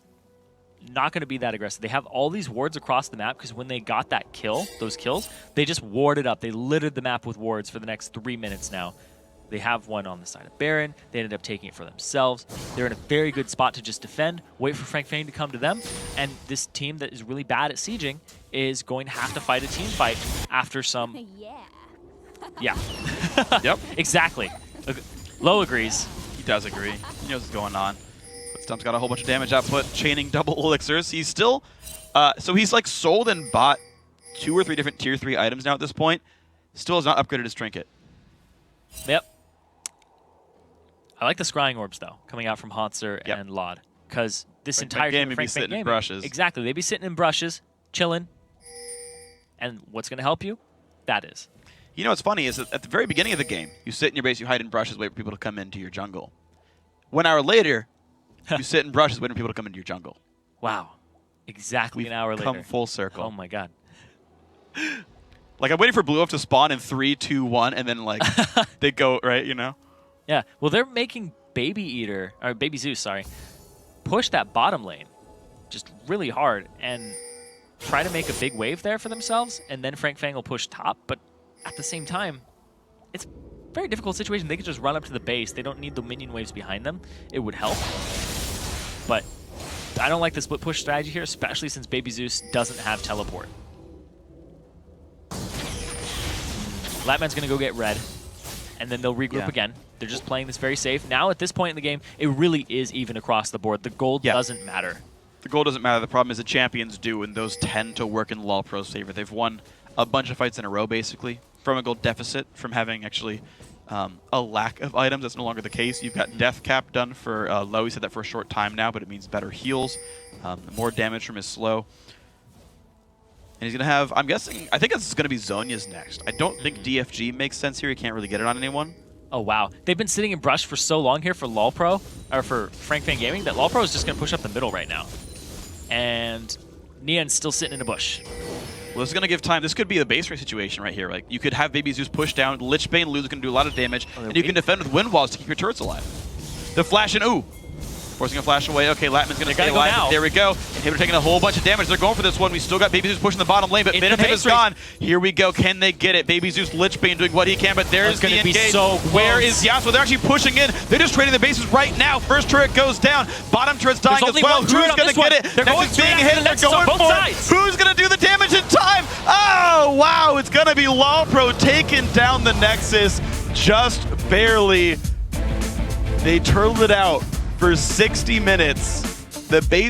Speaker 1: not going to be that aggressive. They have all these wards across the map because when they got that kill, those kills, they just warded up. They littered the map with wards for the next 3 minutes now. They have one on the side of Baron. They ended up taking it for themselves. They're in a very good spot to just defend, wait for Fang to come to them, and this team that is really bad at sieging is going to have to fight a team fight after some... Yeah.
Speaker 2: Yep.
Speaker 1: Exactly. Low agrees.
Speaker 2: He does agree. He knows what's going on. Stump's got a whole bunch of damage output, chaining double elixirs. He's still... so he's like sold and bought 2 or 3 different tier 3 items now at this point. Still has not upgraded his trinket.
Speaker 1: Yep. I like the scrying orbs, though, coming out from Hauntzer and Lod. Because this entire
Speaker 2: game
Speaker 1: team
Speaker 2: would be sitting in brushes.
Speaker 1: Exactly. They'd be sitting in brushes, chilling. And what's going to help you? That is.
Speaker 2: You know what's funny is that at the very beginning of the game, you sit in your base, you hide in brushes, wait for people to come into your jungle. 1 hour later, you sit in brushes, waiting for people to come into your jungle.
Speaker 1: Wow. Exactly an hour later.
Speaker 2: Come full circle.
Speaker 1: Oh, my God.
Speaker 2: Like, I'm waiting for Blue Off to spawn in 3, 2, 1, and then, like, they go, right, you know?
Speaker 1: Yeah. Well, they're making BabyEater, or BabyZeus, sorry, push that bottom lane just really hard and try to make a big wave there for themselves, and then Fang will push top, but at the same time, it's a very difficult situation. They could just run up to the base. They don't need the minion waves behind them. It would help. But I don't like the split push strategy here, especially since BabyZeus doesn't have teleport. Lattman's going to go get red, and then they'll regroup again. They're just playing this very safe. Now, at this point in the game, it really is even across the board. The gold doesn't matter.
Speaker 2: The gold doesn't matter. The problem is the champions do, and those tend to work in LolPro's favor. They've won a bunch of fights in a row, basically, from a gold deficit, from having actually a lack of items. That's no longer the case. You've got Death Cap done for low. He said that for a short time now, but it means better heals, more damage from his slow. And he's going to have, I'm guessing, I think it's going to be Zhonya's next. I don't think DFG makes sense here. He can't really get it on anyone.
Speaker 1: Oh, wow. They've been sitting in brush for so long here for LolPro, or for Fang Gaming, that LolPro is just going to push up the middle right now. And Nien's still sitting in a bush.
Speaker 2: Well, this is going to give time. This could be a base race situation right here. Like, you could have BabyZeus push down, Lichbane, Lulu's going to do a lot of damage, and you can defend with wind walls to keep your turrets alive. The flash and ooh. Forcing a flash away. Okay, Lattman's going to stay alive. Go there we go. Inhibitor taking a whole bunch of damage. They're going for this one. We still got BabyZeus pushing the bottom lane, but Minimap is gone. Here we go. Can they get it? BabyZeus, Lichbane doing what he can, but there's the engage.
Speaker 1: So
Speaker 2: where is Yasuo? They're actually pushing in. They're just trading the bases right now. First turret goes down. Bottom turret's dying as well. Who's going to get it?
Speaker 1: They're going
Speaker 2: being hit and they're going for it. Who's going to do the damage in time? Oh, wow. It's going to be LolPro taking down the Nexus just barely. They turtled it out for 60 minutes. The base